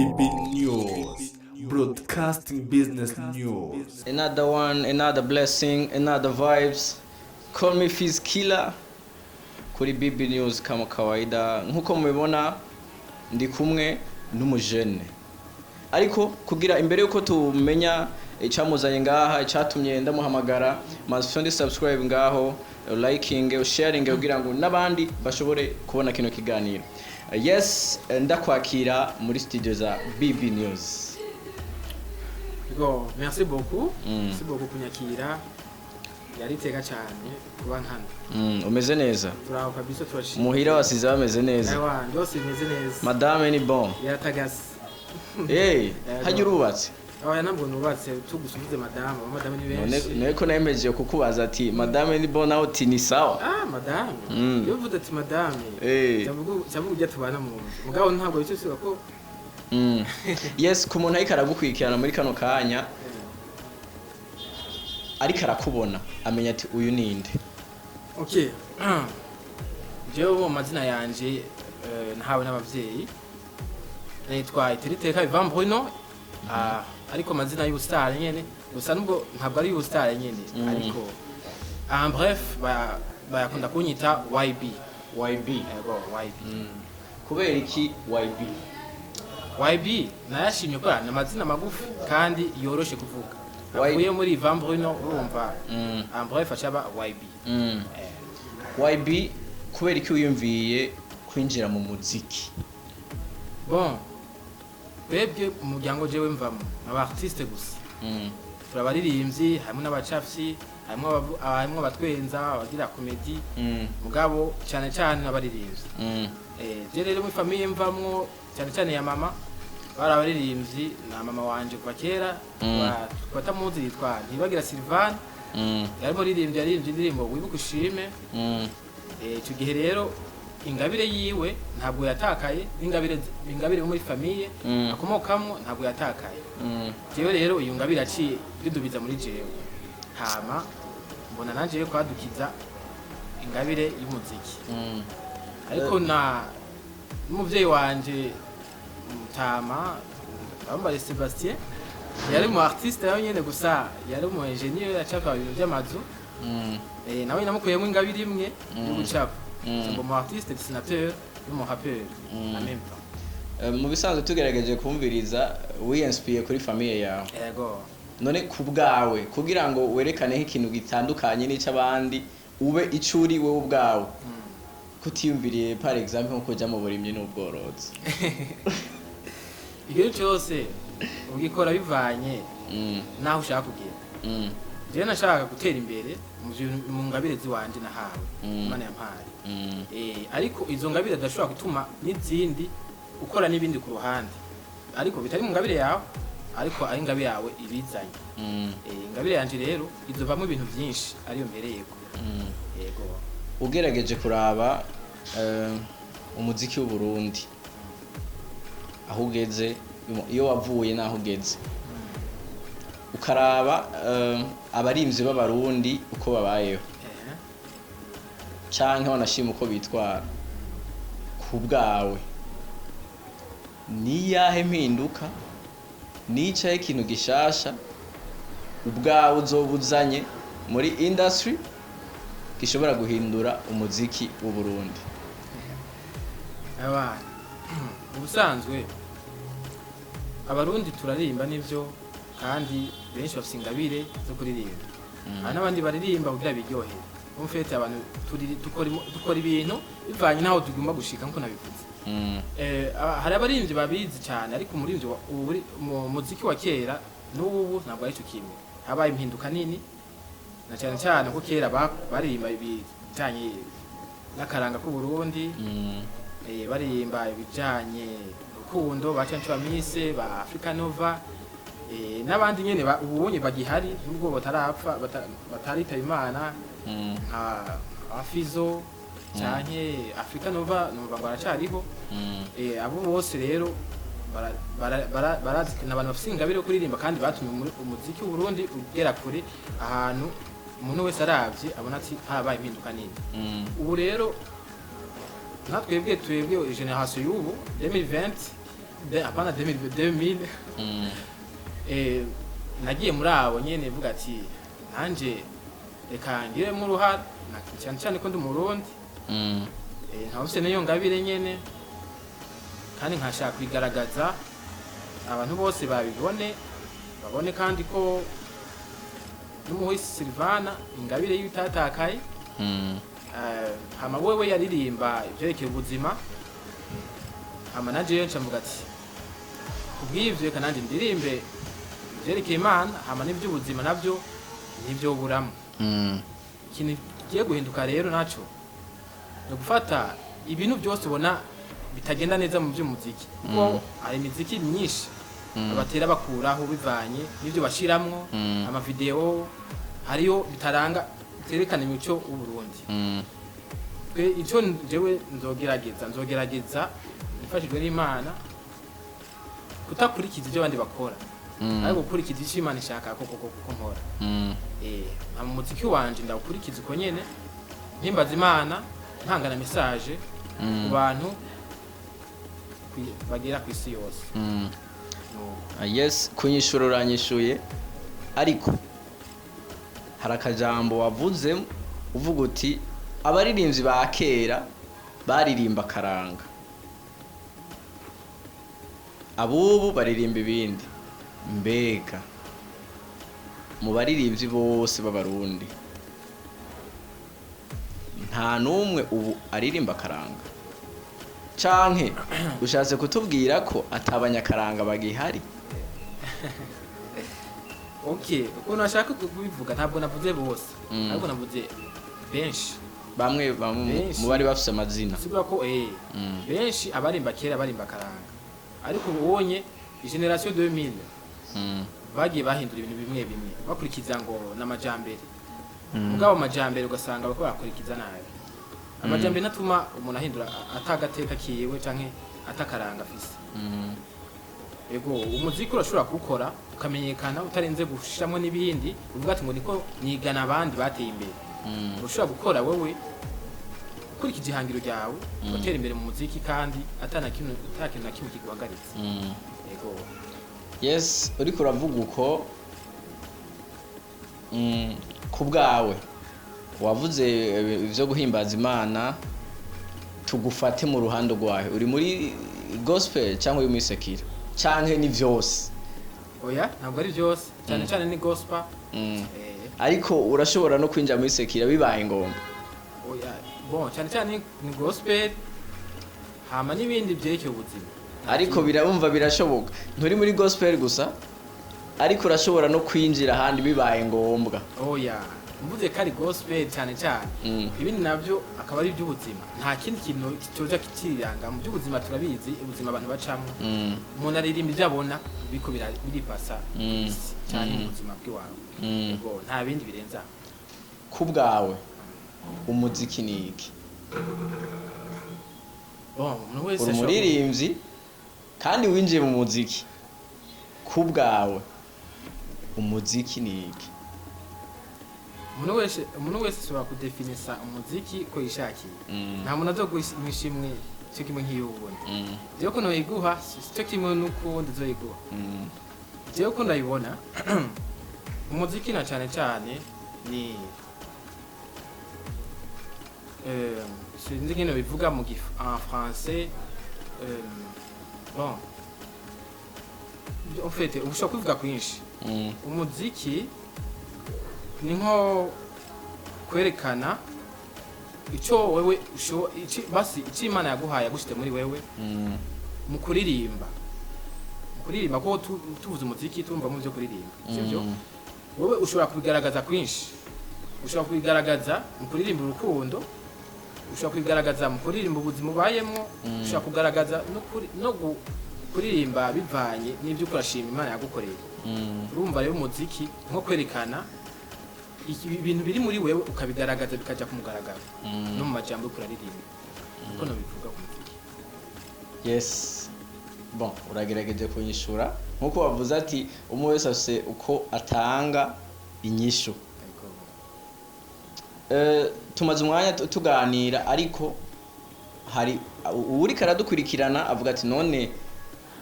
BB News, broadcasting business news. Another one, another blessing, another vibes. Call me Fizz Killer kuri BB News kama kawaida. Nkuko mubibona ndi kumwe n'umujene. Ariko kugira imbere yuko tumenya icyamuzanye ngaha icyatumye ndamuhamagara, maze subscribe ngaho, liking, sharing kugira ngo nabandi bashobore kubona kino kiganiro. Yes, ndakwakira muri studio za BB News. Merci beaucoup. Merci beaucoup kunyakira. Yariteka cyane kuba nkana. Umeze neza? Turaho kabisa turashimye. Muhira wasize bameze neza. Ewa, ndose imeze neza. Madame ni bon. Yaratagase. Hajya urubatse? Oya ntabwo nubatse tugusubize madame ni benshi. None ko nayemeje kukubaza ati madame ni bon nawe uti ni sawa? Madame. Iyo uvuze ati madame. Cyavuga ujya tubana mu mugabo ntabwo bicyo ko. Yes, ku muntu ariko aragukwikirana muri kano kanya ariko arakubona amenya ati uyu ninde. Okay. Jewe mu mazina yanje ntawe n'abavyeyi. Nitwa Iteriteka Ivan Bruno. Ariko mazina y'ubustar nyene gusa nubwo ntabwo ari y'ubustar nyene ariko en bref bayakunda kunyita YB. Yego YB. Kubera iki YB? YB nayashimye ko na mazina magufi kandi yoroshe kuvuga. Avuye muri Ivan Bruno urumva en bref achaba YB. YB kubera iki uyumviye kwinjira mu muziki? Bon, bebye umuryango jewe mvamo aba artiste gusa. Turabaririmbyi harimo n'abacafyi, harimo abatwenza, abagira comedy. Mugabo cyane cyane abaririmbyi. Je rero mu famille mvamwo cyane cyane ya mama barabaririmbyi na mama wanje kuva kera batamuzi yitwa ntibagira Sylvain. Yarimo ririmbyi indirimbo wibuka ushime. Icyo gihe rero ingabire yiwe ntabwo yatakaye, ingabire muri famille akomokamwo ntabwo yatakaye. Jewe rero iyo ngabire aciye bidubiza muri jewe. Hama mbona nanje kwadukiza ingabire y'umuziki. Ariko na umuvyeyi wanje Mutama bambare Sebastien yari mu artiste yawe nyene gusa yari mu engineer yacapa ibintu by'amazu. Nawe namukuyemo ingabire imwe yo gucapa. C'est un artiste, dessinateur, un rappeur en même temps. Mu bisanzwe tugerageje kumviriza wiinspire kuri famille yawe. Yego. None kubgawe kugira ngo werekane ikintu gitandukanye n'icabandi ube icuri wewe ubgawe. Kutiyumviriye par exemple nko kujya mu burimye n'ubworozi. Igihe cyose ugikora bivanye naho ushaka kugira. Je nashaka gutera imbere mu ngabire ziwanje nahawe Imana yampaye. Ariko izo ngabire dashobora gutuma n'izindi ukora n'ibindi ku ruhande. Ariko bitari mu ngabire yawe ariko ari ingabire yawe ibizanye. Ingabire yanje rero izovamo ibintu byinshi ariyo mbereyeko. Yego. Ugerageje kuraba umuziki w'u Burundi aho ugeze iyo wavuye naho ugeze. Ukaraba abarimvyi b'abarundi uko babayeho canke wanashima uko bitwara kubgawe ni yahe mpinduka nicaye ikintu gishasha ubgawe uzobuzanye muri industry gishobora guhindura umuziki w'u Burundi? Ubusanzwe abarundi turarimba nivyo kandi benshi bafite ingabire zo kuririmba. N'abandi baririmba kugira biryohere. Umfete abantu dukora ibintu bivanye naho tugomba gushika nko nabivuze. Hari abarimvyi babizi cyane ariko umurimvyi mu muziki wa kera n'ubu ntabwo ari cyo kimwe. Habaye impinduka nini na cyane cyane ko kera baririmba ibijanye n'akaranga k'u Burundi. Baririmba ibijanye rukundo bacancu bamise ba Africa Nova. N'abandi nyene ubonye bagihari nubwo batarapfa batarita Imana Afizo cyane Africa Nova numva baracariho. Abo bose rero barazi n'abantu bafite ingabire yo kuririmba kandi batumye umuziki w'u Burundi ugera kure ahantu umuntu wese aravye abona ati habaye impinduka nini. Ubu rero natwebwe generation y'ubu 2020 apana 2000 nagiye muri abo nyene vuga ati nanje reka ngiremo uruhara cyane cyane ko ndi umurundi nkabuse niyo ngabire nyene kandi nkashaka kwigaragaza abantu bose babibone babone kandi ko n'umuhisi Silvana ingabire y'itatakaye hama wewe yaririmba ivyerekeye ubuzima hama naje yonca mvuga ati kubw'ivyo reka nanje ndirimbe ivyerekeye Imana hama n'ivy'ubuzima navyo nivyo buramo ikintu kigiye guhinduka rero naco no gufata ibintu byose ubona bitagenda neza mu by'umuziki kuko hari imiziki myinshi abatera bakuraho bivanye n'ibyo bashiramwo amavideo hariyo bitaranga biterekana imico y'Uburundi ico jewe nzogerageza nifashijwe n'Imana kutakurikiza ibyo abandi bakora ariko gukurikiza icyo Imana ishaka ko nkora mu muziki wanje ndawukurikiza uko nyene mpimbaza Imana ntangana message ku bantu bagera ku isi yose yes kunyishura uranyishuye ariko hari akajambo wavuze uvuga uti abaririmbyi ba kera baririmba karanga abubu baririmba ibindi mbega mu baririmbyi bose b'abarundi nta numwe ubu aririmba karanga canke ushatse kutubwira ko atabanyakaranga bagihari okay uko nashaka kubivuga ntabwo navuze bose ariko navuze benshi bamwe mu bari bafise amazina sibura ko benshi abarimba kera barimba karanga ariko ubonye generation 2000 bagiye bahindura ibintu bimwe bakurikiza ngo n'amajambere mugabo amajambere ugasanga bako bakurikiza nabi amajambere natuma umuntu ahindura atagateka kiyewe canke atakaranga afise ego umuziki urashobora gukora ukamenyekana utarenze gushiramo n'ibindi uvuga ati ngo niko nigana abandi bateye imbere ushobora gukora wewe kurikije ihangiro ryawe utera imbere mu muziki kandi atakintu na kimwe kiguhagaritse ego yes uriko uravuga uko ku bwawe wavuze ivyo guhimbaza Imana tugufate mu ruhando rwawe uri muri gospel cyangwa uri muri sekira canke ni vyose oya ntabwo ari vyose cyane cyane ni gospel ariko urashobora no kwinjira muri sekira bibaye ngombwa oya bon cyane cyane ni gospel hama n'ibindi byerekeye ubuzima ariko birabumva birashoboka nturi muri gospel gusa ariko urashobora no kwinjira ahandi bibaye ngombwa oya mvuze kari gospel cyane cyane ibindi navyo akaba ari iby'ubuzima nta kindi kintu cyoja kitiranga mu by'ubuzima turabizi ubuzima abantu bacamo umuntu aririmba ibyo abona biko biripasa cyane mu buzima bw'iwawe ngo nta bindi birenza ku bwawe umuziki ni iki umuririmbyi kandi winjiye mu muziki ku bwawe umuziki ni iki umuntu wese ashobora kudefinisa umuziki ko yishakiye nta muntu azogwishimwe cyo kimwe nk'iy'ubundi jewe ko noyiguha cyo kimwe n'ukundi zoyiguha jewe ko ndayibona umuziki na cyane cyane ni sinzi ngene bivuga mu en français bon en fait ushobora kuvuga kwinshi umuziki ni nko kwerekana icyo wewe basi icyo Imana yaguhaye yagushite muri wewe mu kuririmba ko tuvuze umuziki tumva mu byo kuririmba sibyo wewe ushobora kubigaragaza kwinshi ushobora kubigaragaza mu kuririmba urukundo ushobora kubigaragaza mu kuririmba ubuzima ubayemo ushobora kugaragaza no kuririmba bivanye n'ibyo ukurashima Imana yagukoreye urumva rero umuziki nko kwerekana ibintu biri muri wewe ukabigaragaza bikaja kumugaragara no mu majambo ukuraririmba uko no bivuga ku muziki yes bon uragerageje kunyishura nkuko bavuze ati umwe wese afise uko atanga inyishu tumaze umwanya tuganira ariko hari uri karadukurikirana avuga ati none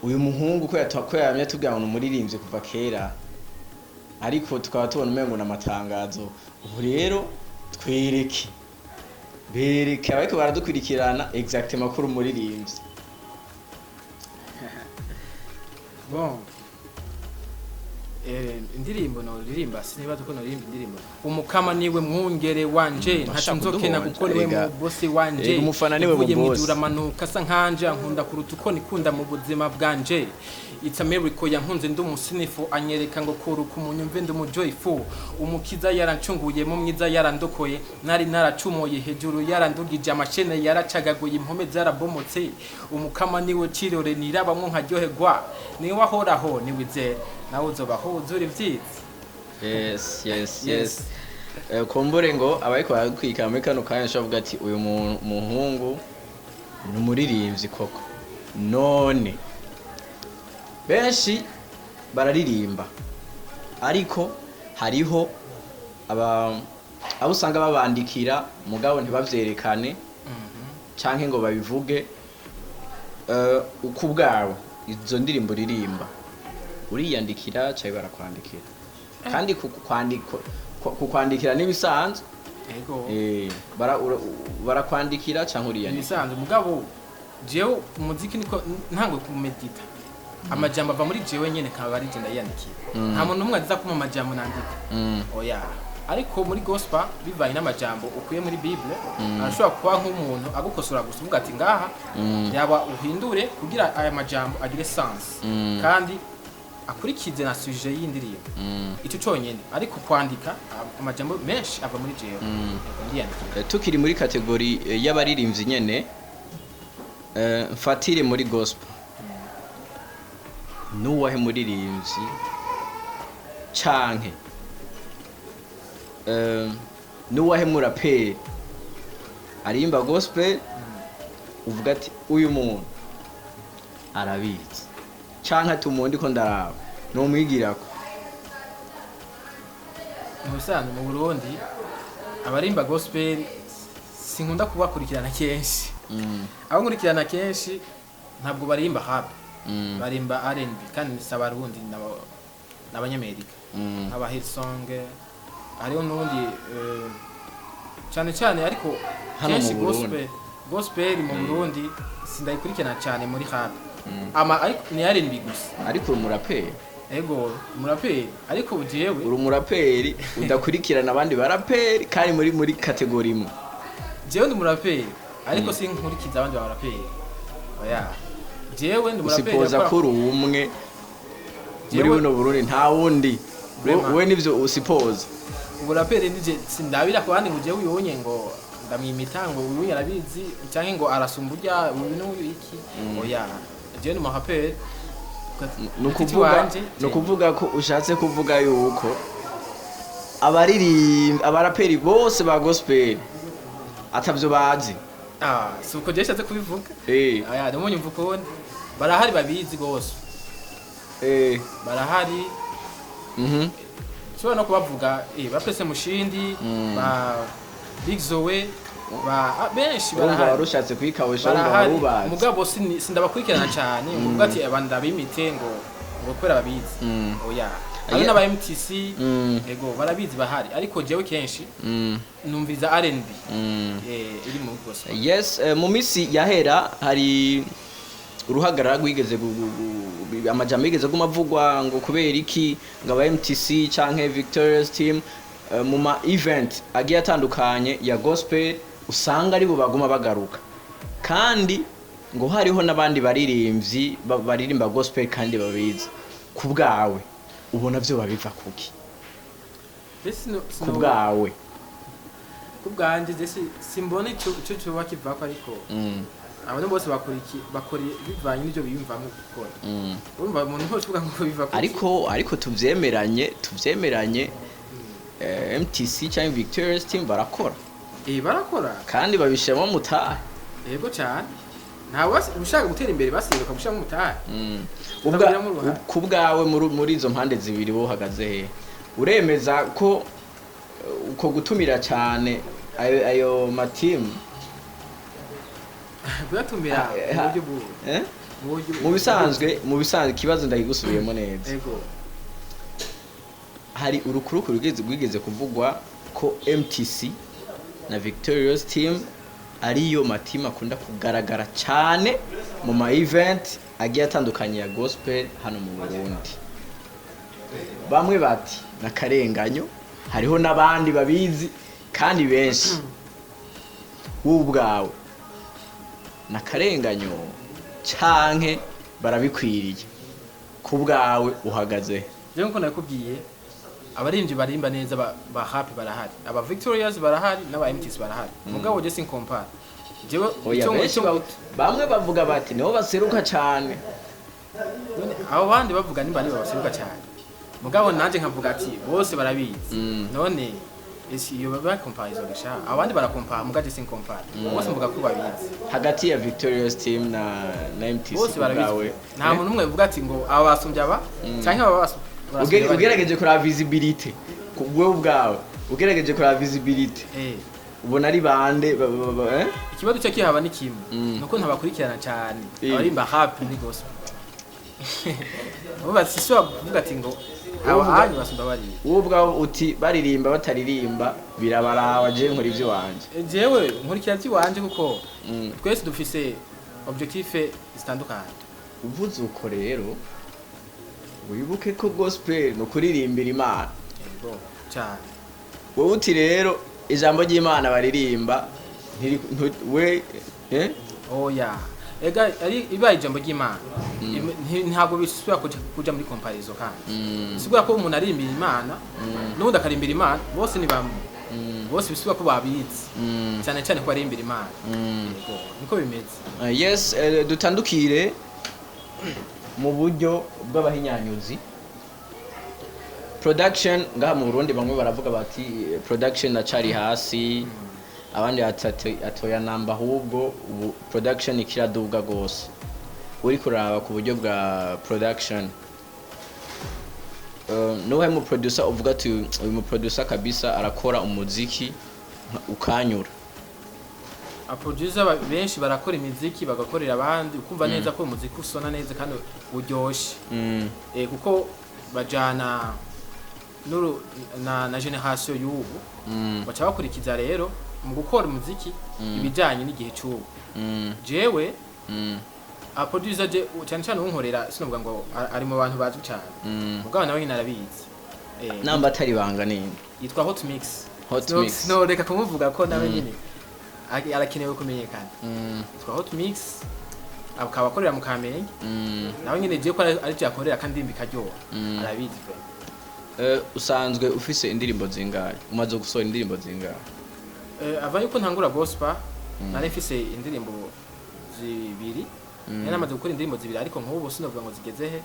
uyu muhungu ko yamye tubwira ngo umuririmbyi kuva kera ariko tukaba tubona umengo n'amatangazo ubu rero twereke bereke ariko baradukurikirana exactement ko umuririmbyi bon indirimbo no ririmba sinibaza ko no ririmba indirimbo umukama niwe mwungere wanje ntacunzokena kuko niwe mu bosi wanje umufana niwe mu bosi manuka sa nkanje nkunda kuruta uko nikunda mu buzima bwanje it's a miracle yankunze ndumusinifu anyereka ngo kuruka umunyumve ndumujoyful umukiza yarancunguye mu mwiza yarandokoye nari naracumoye hejuru yarandugije amashene yaracagaguye impome zarabomotse umukama niwe cirore nirabamwe nkaryoherwa niwe ahoraho niwizera nawe uzobaho uzuri vyiza yes kombore ngo abayiko barakwika muri kano kanya shavuga ati uyu muhungu n'umuririmbyi koko none benshi bararirimba ariko hariho abo usanga babandikira mugabo ntibavyerekane canke ngo babivuge uko bwawe izo ndirimbo ririmba uriyandikira cyaye barakwandikira kandi kukwandikira nibisanzwe yego barakwandikira cyangwa uriyandikira nibisanzwe mugabo jewe umuziki niko ntango kumedita amajambo ava muri jewe nyene kaba ari je ndayandikira nta muntu umwe aza kuma amajambo nandika oya ariko muri gospel bivanye n'amajambo ukuye muri bible arashobora kuba nk'umuntu agukosora gusa uvuga ati ngaha yaba uhindure kugira aya majambo agire sense kandi akurikize na sujet y'indirimbo icyo cyonyene ariko kwandika amajambo menshi ava muri jewe ndiyandikira tukiri muri kategori y'abaririmbyi nyene mfatire muri gospel nuwahe muririmbyi canke nuwahe muraperi arimba gospel uvuga ati uyu muntu arabizi canke ati umundi ko ndaraba nomwigirako musanzwe mu Burundi abarimba gospel sinkunda kubakurikirana kenshi abo nkurikirana kenshi ntabwo barimba rap barimba R&B kandi nisaba Burundi n'abanyamerika aba hit song ariho nundi cyane ariko kenshi gospel mu Burundi sindayikurikirana cyane muri rap ama ariko ni R&B gusa ariko umuraperi ego umuraperi ariko jewe uri umuraperi udakurikirana abandi baraperi kandi muri kategori imwe jewe ndi umuraperi ariko sinkurikiza abandi baraperi oya jewe ndi umuraperi usipoza ko uri umwe muri buno Burundi nta wundi we nivyo usipoza umuraperi nije sindabira ko bandi ngo jewe uyonye ngo ndamwimita ngo uyu yarabizi cyangwa ngo arasumba urya ibintu iki oya jewe ndi umuraperi nukuvuga ko ushatse kuvuga yuko abaraperi bose ba gospel atavyo bazi suko je shatse kubivuga aya ndimo nyumva ko barahari babizi gose barahari cyo no kubavuga bapese mushindi ba Big Zoe ba benshi barahari barushatse kwikawesha barubazi mugabo sindabakurikirana cyane uvuga ati abanda bimite ngo kwera babizi oya ari n'aba MTC ego barabizi bahari ariko jewe kenshi numviza R&B iri mu gospel yes mu misi yahera hari uruhagarara rwigeze amajambo yigeze gumavugwa ngo kubera iki ngo aba MTC canke Victorious team mu ma event agiye atandukanye ya gospel usanga ari bo baguma bagaruka kandi ngo hariho nabandi baririmbyi baririmba gospel kandi babizi kubgawe ubona byo babiva kuki kubgawe kubganje simbone cyo bakiva ko ariko abantu bose bakori bivanye n'ibyo biyumvamo gukora urumva umuntu hose uvuga ngo biva kuki ariko tuvyemeranye MTC cyangwa Victorious team barakora barakora kandi babishemo mutahe yego cyane ntawe ushaka gutera imbere basiruka gushamo mutahe kubgawe muri izo mpande zibiri bo hagaze he uremeza ko uko gutumira cyane ayo matimu gutumira uburyo bwo mu bisanzwe ikibazo ndagigusubiyemo neza Ego. hari urukuru rwigeze kuvugwa ko MTC na Victorious Team ariyo matima akunda kugaragara cyane mu ma event agiye atandukanye ya gospel hano mu Burundi. Bamwe bati nakarenganyo, hariho nabandi babizi kandi benshi. Wowe ubwawe nakarenganyo canke barabikwiriye ku bwawe uhagaze? Jewe nko nakubwiye abarimvyi barimba neza ba happy barahari, aba Victorious barahari n'aba MTC barahari. Mugabo je sinkompara. Jewe bamwe bavuga bati niho baseruka cyane, abo bandi bavuga nimba nibo baseruka cyane. Mugabo nanje nkavuga ati bose barabizi. None esi iyo baba comparison gasha abandi barakompara mugaje sinkompara. Bose mvuga ko babizi. Hagati ya Victorious Team na MTC bose barabizi. Nta muntu umwe uvuga ati ngo aba basumbye aba canke aba ugerageje kuri visibility wewe ubwawe, ugerageje kuri visibility ubona ari bande ikibazo cyo kihaba ni kimwe nuko ntabakurikirana cyane abarimba happy ni gospel uba siswa kuvuga ati ngo aba hanyu basumba bari wowe ubwawe uti baririmba bataririmba birabarawa je nkora ivyo wanje. Jewe nkurikira ivyo wanje kuko twese dufise objectif zitandukanye. Uvuze uko rero wibuke ko gospel no kuririmbira Imana. Yego cyane. Wowe uti rero ijambo ry'Imana baririmba we oya ega ari iba ijambo ry'Imana ntabwo bisubira kuja muri comparison kandi sigura ko umuntu arimbira Imana n'undi akarimbira Imana bose ni bamwe bose bisubira ko babizi cyane cyane ko arimbira Imana. Yego niko bimeze. Yes, dutandukire mu buryo bw'abahinyanyuzi. Production ngaha mu Burundi bamwe baravuga bati production acari hasi, abandi atoya namba, ahubwo production ikiraduga gose. Uri kuraba ku buryo bwa production nowe mu producer uvuga ati uyu mu producer kabisa arakora umuziki ukanyura? Producer benshi barakora imiziki bagakorera abandi ukumva neza ko umuziki usona neza kandi uryoshe. Kuko bajana na generation y'ubu baca bakurikiza rero mu gukora umuziki ibijanye n'igihe cy'ubu. Jewe producer je cyane cyane unkorera sinovuga ngo ari mu bantu bazwi cyane mugabo nawe nyine arabizi. Namba atari banga nini yitwa Hot Mix. No reka kumuvuga ko nawe nyine arakenewe kumenyekana. Yitwa Hot Mix akaba akorera mu Kamenge. Nawe nyine je ko ari cyakorera kandi mbikajyo arabizi pe. Usanzwe ufise indirimbo zingahe? Umaze gusohora indirimbo zingahe? Ava yuko ntangura gospel nari mfise indirimbo zibiri. Namaze gukora indirimbo zibiri ariko nk'ubu sinovuga ngo zigeze he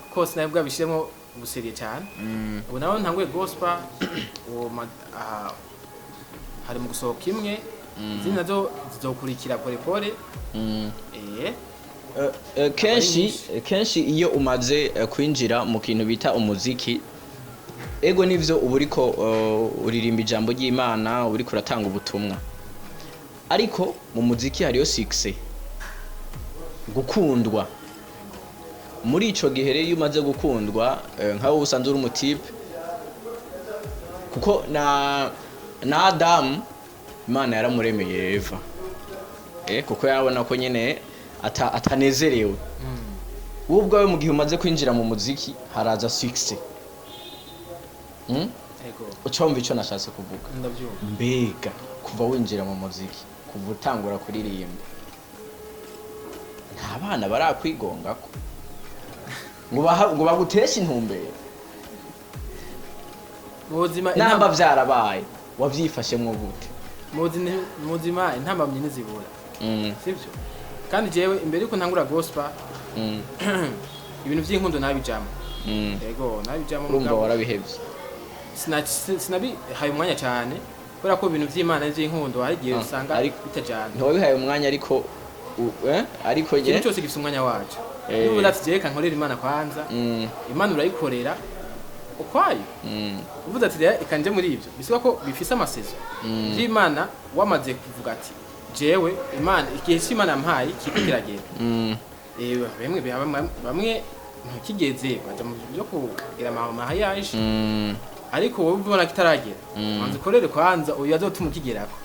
kuko sinabwa bishiremo ubuseriye cyane. Ubu nawe ntanguye gospel hari mu gusohoka imwe izindi nazo zizokurikira pole pole. Kenshi iyo umaze kwinjira mu kintu bita umuziki, ego nivyo uba uriko uririmba ijambo ry'Imana, uba uriko uratanga ubutumwa, ariko mu muziki hariyo success, gukundwa. Muri ico gihe rero iyo umaze gukundwa nkaho usanzwe uri umutipe, kuko na Adam Imana yaramuremeye Eva kuko yabona ko nyene atanezerewe. Wowe ubwawe mu gihe umaze kwinjira mu muziki haraza success. Ucumva ico nashatse kuvuga? Ndabyumva. Mbega kuva winjira mu muziki, kuva utangura kuririmba, nta bana barakwigongako ngo baguteshe intumbero? Namba vyarabaye wavyifashemwo gute? Muzima intambamye nizibura. Sivyo? Kandi jewe imbere yuko ntangura gospel ibintu vy'inkundo nabijamo. Yego nabijamo urumva warabihevye? Sinabi haye umwanya cyane kubera ko ibintu vy'Imana n'vy'inkundo hari gihe usanga bitajana. Ntiwabihaye umwanya ariko ariko je cyose gifite umwanya wacu. Niba uratijeka nkorera Imana kwanza, Imana urayikorera ukwayo. Uvuze ati rero ikanje muri ivyo bisiba ko bifise amasezo vy'Imana wamaze kuvuga ati jewe Imana igihe cy'Imana mpaye kikiragera. bamwe ntukigeze baja mu byo kugira amahayaje ariko wowe ubona kitaragera manzi korere kwanza uyu azotuma ukigerako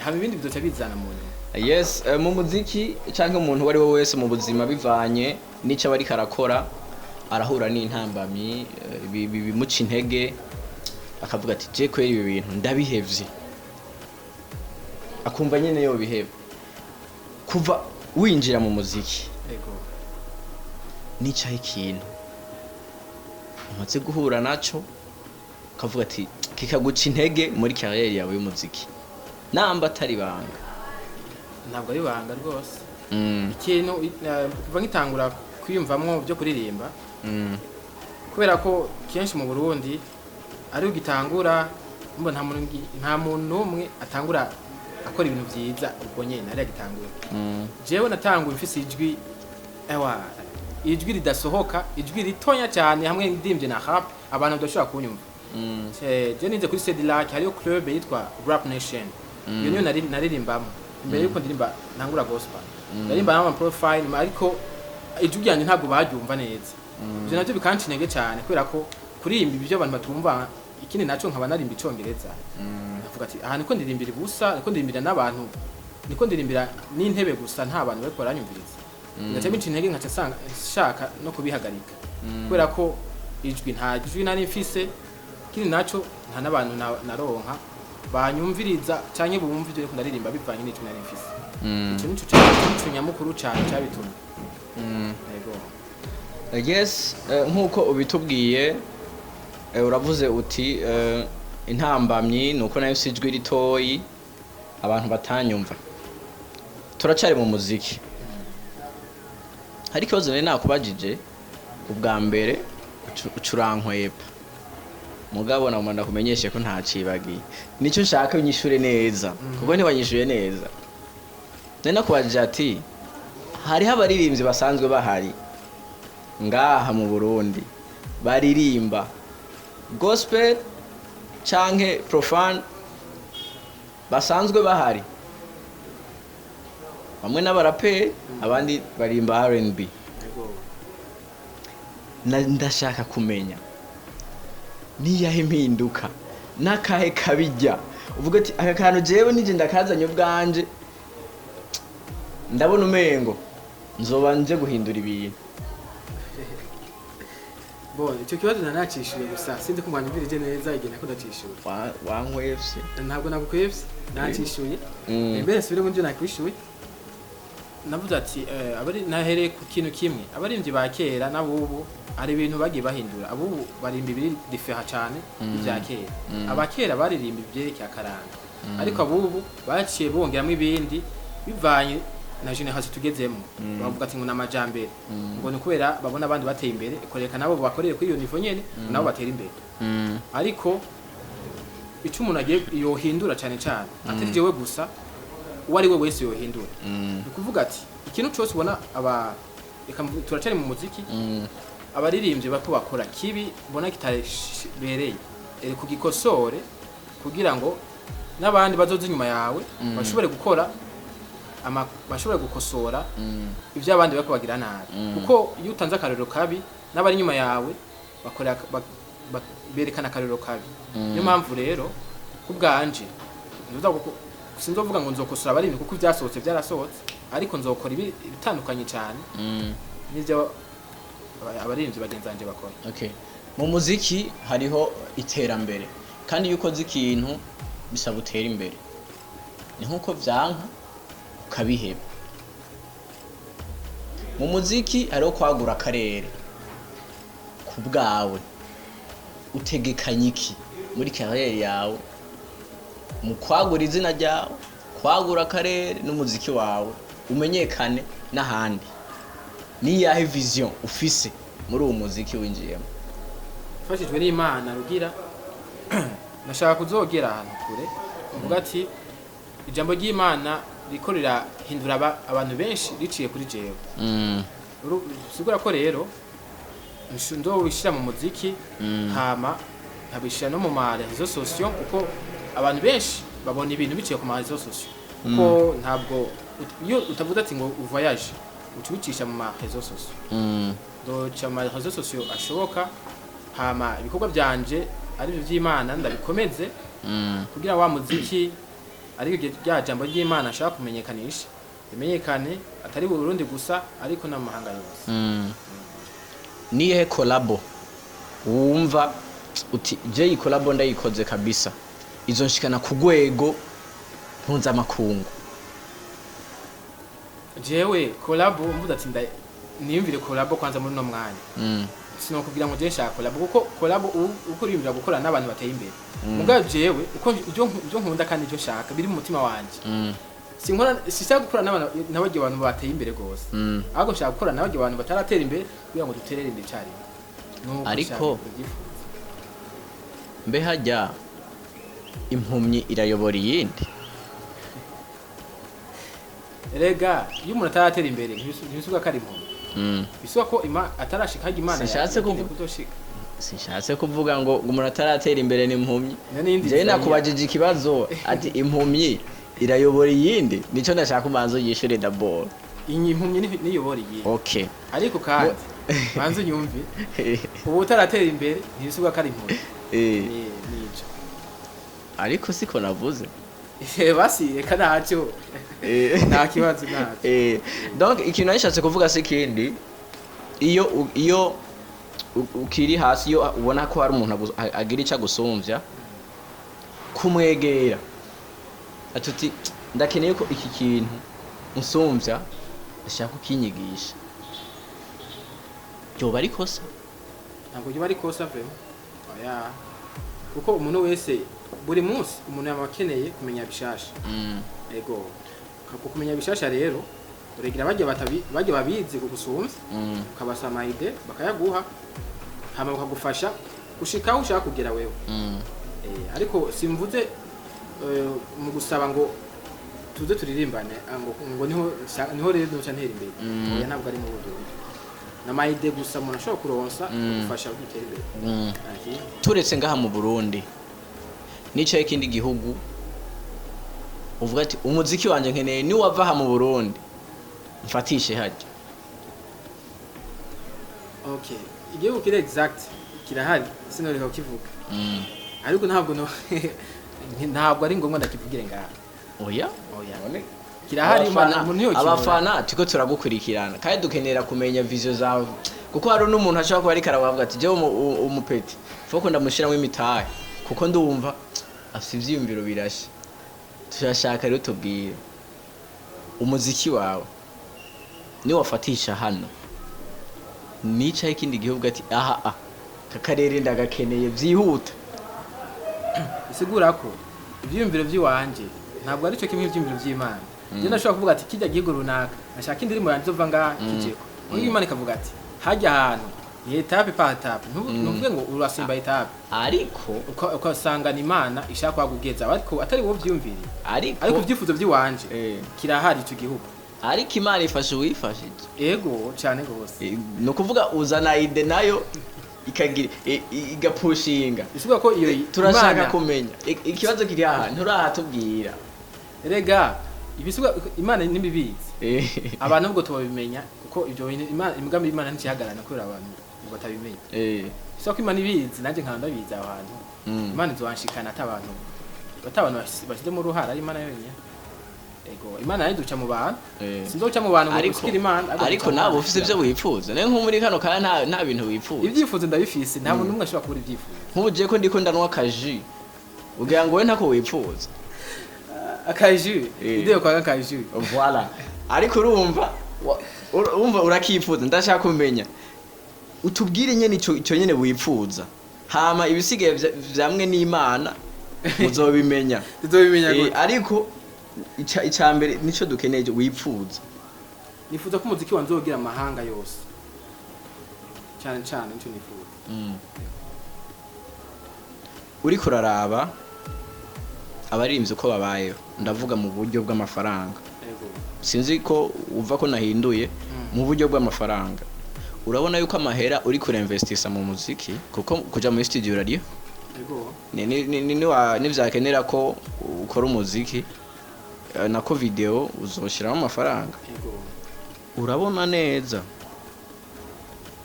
haba ibindi bizoca bizana mu nyuma. Yes, mu muziki canke umuntu wari we wese mu buzima bivanye n'ico bari karakora arahura n'intambamyi bimuca intege akavuga ati je kwera ibi bintu ndabihevye akumva nyene yo biheba kuva winjira mu muziki Ego nica ikintu umaze guhura naco kavuga ati kikaguca intege muri carrière yawe y'umuziki namba atari banga ntabwo ari banga rwose ikintu kuva nkitangura kwiyumvamwo byo kuririmba kubera ko kenshi mu Burundi ari ugitangura mbo nta muntu umwe atangura akora ibintu byiza ubwo nyene ari agitangura jewe natanguye mfise ijwi ridasohoka ijwi ritonya cyane hamwe ndimbye na rap abantu badashobora kunyumva je nize kuri Cedillac hariyo club yitwa Rap Nation iyo niyo naririmbamo mbere yuko ndirimba ntangura gospel ndarimba n'ama profile ariko ijwi ryanje ntabwo baryumva neza ivyo navyo bikanca intege cyane kubera ko kuririmba ibyo abantu batumva ikindi naco nkaba narimba icongereza navuga ati aha niko ndirimbira gusa niko ndirimbira n'abantu niko ndirimbira n'intebe gusa nta bantu bariko baranyumviriza ndaca binca intege nkaca sanga shaka no kubihagarika kubera ko ijwi nta jwi nari mfise ikindi naco nta n'abantu naronka banyumviriza canke bumva ivyo ariko ndaririmba bivanye n'icyo nari mfise ico nico nyamukuru cyane cyabitumye yego. Yes, nkuko ubitubwiye uravuze uti intambamyi nuko nayo sijwi ritoyi abantu batanyumva turacari mu muziki hari ikibazo nari nakubajije ubwa mbere ucurankwepfa mugabo nagomba ndakumenyeshe ko ntacibagiye nicyo nshaka unyishure neza kuko ntibanyishuye neza nari nakubajije ati hariho abaririmbyi basanzwe bahari ngaha mu Burundi baririmba gospel canke profane basanzwe bahari bamwe n'abaraperi abandi barimba R&B ndashaka kumenya niyahe impinduka nakahe kabijya uvuga ati aka kantu jewe nije ndakazanye ubwanje ndabona umengo nzoba nje guhindura ibintu. Icyo kibazo nanacishuye gusa sindi kumwanyumvirije neza igihe nako ndacishuye wankwevye ntabwo nagukwevye nacishuye mbere sibire ngo nakwishuye navuze ati abari nahereye ku kintu kimwe abarimvyi ba kera nabubu ari ibintu bagiye bahindura abubu barimba ibiri difera cyane ibya kera abakera baririmba ibyerekeye akaranga ariko abubu baciye bongeramo ibindi bivanye na generation tugezemo bavuga ati ngo namajambere ngo ni kubera babona abandi bateye imbere koreka nabo bakoreye kuri iyo nivo nyene nabo batera imbere ariko icyo umuntu agiye yohindura cyane cyane atari jewe gusa uwari we wese yohindura ni kuvuga ati ikintu cyose ubona turacari mu muziki abaririmbye bako bakora kibi bona kitabereye kugikosore kugira ngo n'abandi bazoza inyuma yawe bashobore gukora bashobora gukosora ibyo abandi bako bagira nabi kuko iyo utanze akarero kabi n'abari inyuma yawe bakora berekana akarero kabi niyo mpamvu rero kubwanje sinzovuga ngo nzokosora abarimbi kuko ibyasohotse byarasohotse ariko nzokora ibitandukanye cyane n'ibyo abarimbi bagenzanje bakora. Okay, mu muziki hariho iterambere kandi iyo ukoze ikintu bisaba utera imbere ni nkuko vyanka ukabiheba. Mu muziki hariho kwagura akarere ku bwawe utegekanye iki muri carrière yawe mu kwagura izina ryawe kwagura akarere n'umuziki wawe umenyekane n'ahandi ni yahe vision ufise muri uwo muziki winjiyemo? Fashijwe n'Imana rugira nashaka kuzogera ahantu kure uvuga ati ijambo ry'Imana rikorera hindura abantu benshi riciye kuri jewe sigura ko rero ndo wishira mu muziki hama nkabishira no mu marezo social kuko abantu benshi babona ibintu biciye ku marezo social kuko ntabwo iyo utavuga ati ngo voyage ucubicisha mu ma réseaux sociaux doca mu ma réseaux sociaux ashoboka hama ibikorwa byanje ari byo by'Imana ndabikomeze kugira wa muziki ariko rya jambo ry'Imana ashaka kumenyekanisha imenyekane atari mu Burundi gusa ariko n'amahanga yose. Niye collabo wumva uti je iyi collabo ndayikoze kabisa izo nshikana ku rwego mpuzamakungu? Jewe collabo mvuze ati niyumvire collabo kwanza muri no mwanya sino kugira ngo je nshaka collabo kuko collabo uko uriyumvira gukora n'abantu bateye imbere mugabo jewe uko ibyo nkunda kandi ibyo shaka biri mu mutima wanje sinkora sishaka gukora n'abandi abantu bateye imbere gose ahubwo nshaka gukora n'abandi abantu bataratera imbere kugira ngo duterere imbere cyari. Ariko mbe hajya impumyi irayobora iyindi? Erega iyo umuntu ataratera imbere ntibisuka ko ari impumyi bisuka ko atarashika hajya Imana Sishatse kuvuga ngo umuntu ataratera imbere ni impumyi. Je nakubajije ikibazo ati impumyi irayobora iyindi nico ndashaka kumanza yishure d'abord. Iyi impumyi niyobora iyindi. Okay. Ariko kandi manzo nyumve ubu utaratera imbere ntibisuka ko ari impumyi. Nico. Ariko siko navuze. Basi reka ntacyo nta kibazo ntacyo. Donc ikintu nishatse kuvuga se kindi iyo ukiri hasi iyo ubona ko hari umuntu agira icyo gusumvya kumwegera atuti ndakeneye ko iki kintu nsumvya ashaka kukinyigisha byo bari kosa? Ntabwo byo bari kosa vemo oya kuko umuntu wese buri munsi umuntu yamakeneye kumenya bishasha. Ego kumenya bishasha rero uregira bajye babizi kugusumvya ukabasama ide bakayaguha hama bakagufasha ushika aho ushaka kugera wewe. Ariko simvuze mu gusaba ngo tuze turirimbane ngo niho rero nca ntera imbere oya ntabwo ari mu buryo na maide gusa umuntu ashobora kuronsa kugufasha gutera imbere. Turetse ngaha mu Burundi nico ikindi gihugu uvuga ati umuziki wanje nkeneye ni wava ha mu Burundi mfatishe haje? Okay, igihugu kire exact kirahari sinoreka kukivuga ariko ntabwo ari ngombwa ndakivugire ngaha. Oya none kirahari umuntu yo abafana tiko turagukurikirana kandi dukenera kumenya vision zawe kuko hari n'umuntu ashaka kuba ari karabavuga ati je umupeti foko ndamushiramo imitahe kuko ndumva afite ivyiyumviro birashe. Turashaka rero tubwire umuziki wawe ni wafatisha hano nica ikindi gihugu ati aha kakarere ndagakeneye byihuta. Isigura ko ivyiyumviro by'iwanje ntabwo ari cyo kimwe ivyiyumviro by'Imana. Je nashaka kuvuga ati kijya gihugu runaka nashaka indirimbo yanzova nga kijeko Imana ikavuga ati hajya ahantu ni etape pa etape ntuvuge ngo urasimba etape ariko ukasanga ni Imana ishaka kwagugeza ariko atari wo byumvire ariko byifuzo by'iwanje kirahari icyo gihugu ariko Imana ifashe uwifashije. Ego cyane gose no kuvuga uzana ide nayo ikagira igapushinga isuka ko iyo turashaka kumenya ikibazo kiri aha nturahatubwira. Erega ibisuka Imana nimbibizi abantu ubwo tubabimenya kuko ibyo imigambi y'Imana ntikihagarana kuri abantu batabimenya. Soko Imana ibizi nanje nkanda biza abantu Imana izobanshikana atabantu bashyize mu ruhara Imana yonyine. Ego Imana yiduca mu bantu sindoca mu bantu ngo gushikira Imana ariko nabo ufite ibyo wifuza ne nko muri kano kandi nta bintu wifuza. Ibyifuzo ndabifise nta muntu umwe ashobora kubura ibyifuzo nkuje ko ndiko ndanwa kaji ugira ngo we ntako wifuza akaji ide kwa akaji voilà. Ariko urumva urakifuza ndashaka kumenya utubwire nyene ico nyene wifuza hama ibisigaye vyamwe n'Imana muzobimenya. Ariko icambere nico dukeneye wifuza. Nifuza ko umuziki wanze wogira amahanga yose cyane nico nifuza. Uri kuraraba abaririmbyi uko babayeho ndavuga mu buryo bw'amafaranga. Sinzi ko uva ko nahinduye mu buryo bw'amafaranga urabona yuko amahera uri kurinvestisa mu muziki kuko kuja muri studio radio nivyakenera ko ukora umuziki nako video uzoshiramo amafaranga urabona neza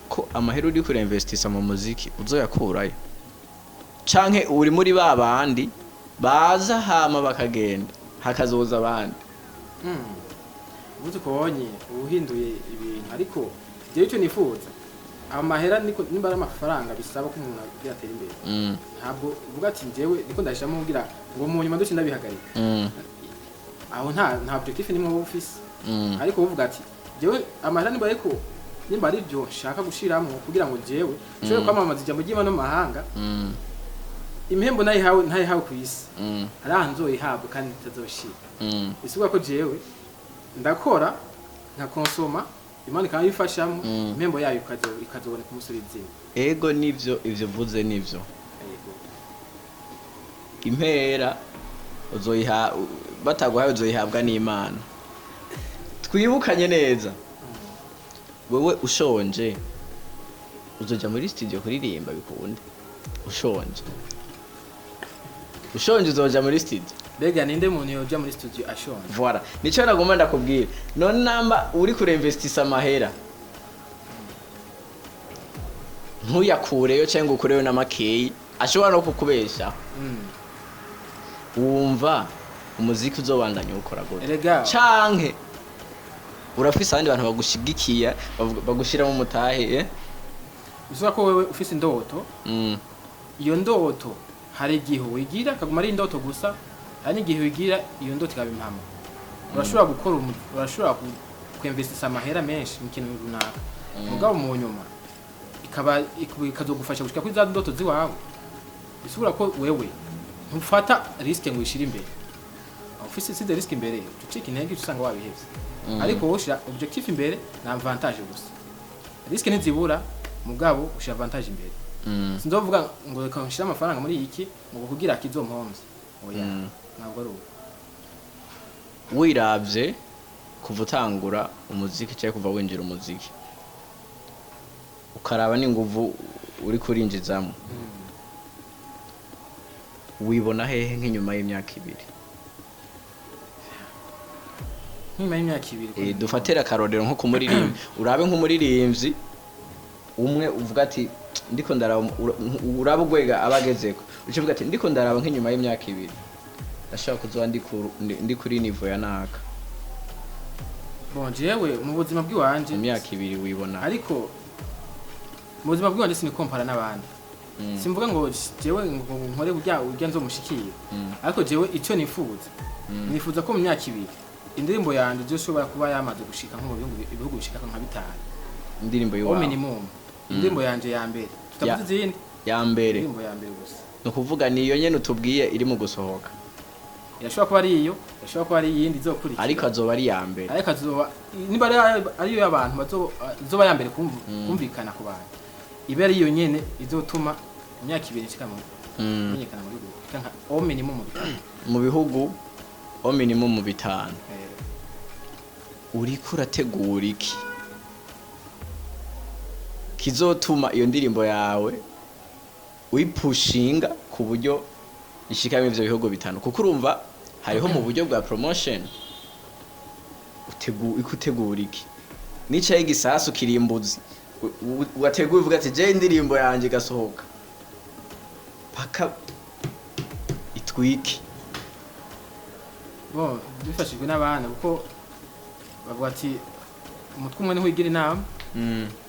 ko amahera uri kuri investisa mu muziki uzoyakurayo canke uri muri babandi baza hama bakagenda hakazoza abandi ubuze kubonye uhinduye ibintu ariko jewe icyo nifuza amahera nimba ari amafaranga bisaba ko umuntu yatera imbere ntabwo uvuga ati jewe niko ndashiramo kugira ngo mu nyuma duce ndabihagarika aho nta objectif nimwe wo office ariko uvuga ati jewe amahera nimba ari byo nshaka gushiramo kugira ngo jewe nshobore kwamamaza ijambo ry'Imana mu mahanga impembo ntayihawe ku isi hari ahantu nzoyihabwa kandi itazoshira bisubiza ko jewe ndakora nka konsoma Imana ikaba yifashamo impembo yayo ikazoboneka umusore izina ego nivyo ivyo vuze nivyo impera bataguhaye uzoyihabwa n'Imana twibukanye neza wewe ushonje uzoja muri studio kuririmba bikunde ushonje uzoja muri studio Bega ninde muntu yoja muri studio ashonje voilà nico nagomba ndakubwira none namba uri kure investisa amahera ntuyakureyo cyangwa ukureyo na makeyi ashobora no kukubesha wumva umuziki uzobandanya ukora gute canke urafise abandi bantu bagushigikiye bagushiramo umutahe bivuga ko wewe ufise indoto iyo ndoto hari igihe wigira kaguma ari indoto gusa hari igihe wigira iyo ndoto ikaba impamo urashobora kuinvestisa amahera menshi mu kintu runaka mugabo mu nyuma ikazogufasha gushika kuri za ndoto ziwawe bisubira ko wewe ntufata risk ngo ishire imbere ufise side risk imbere ucika intege usanga wabihevye ariko woshira objectif imbere na avantage gusa risk ntizibura mugabo ushira avantage imbere sindovuga ngo reka nshira amafaranga muri iki ngo kugira kizompomvye oya ntabwo ari wiravye kuva utangura umuziki cyangwa kuva winjira umuziki ukaraba n'inguvu uri kurinjizamo wibona hehe nk'inyuma y'imyaka 2 nyuma y'imyaka 2 dufatira karorero nko kumuririmba urabe nk'umuririmbyi umwe uvuga ati ndiko ndaraba uraba ugwega abagezeko ucivuga ati ndiko ndaraba nk'inyuma y'imyaka 2 ndashaka kuzoba ndi kuri niveau ya naka bon jewe mu buzima bw'iwanje imyaka 2 wibona ariko mu buzima bw'iwanje sinikompara n'abandi simvuga ngo jewe nkore urya nzomushikira ariko jewe icyo nifuza ko mu myaka 2 indirimbo yanje je shobora kuba yamaze gushika nko mu bihugu bishika nka 5 indirimbo yo minimum indirimbo yanje ya mbere tutavuze izindi ya mbere indirimbo ya mbere gusa no kuvuga niyo nyene utubwiye iri mu gusohoka yashobora kuba ari iyo yashobora kuba ari yindi izokurikira ariko azoba ari ya mbere ariko azoba niba ari yo y'abantu bazoba ya mbere kumvikana ku bantu ibe ari iyo nyene izotuma imyaka 2 ishika mu menyekana mu bihugu nka au minimum mu bihugu au minimum 5 uri kurategura iki kizotuma iyo ndirimbo yawe uyipushinga ku buryo ishikamo ivyo bihugu 5 kuko urumva hariho mu buryo bwa promotion ikutegura iki nicaye igisasu kirimbuzi wateguye uvuga ati je indirimbo yanje gasohoka paka itwiki bo bifashijwe n'abana kuko bavuga ati umutwe umwe niho igira inama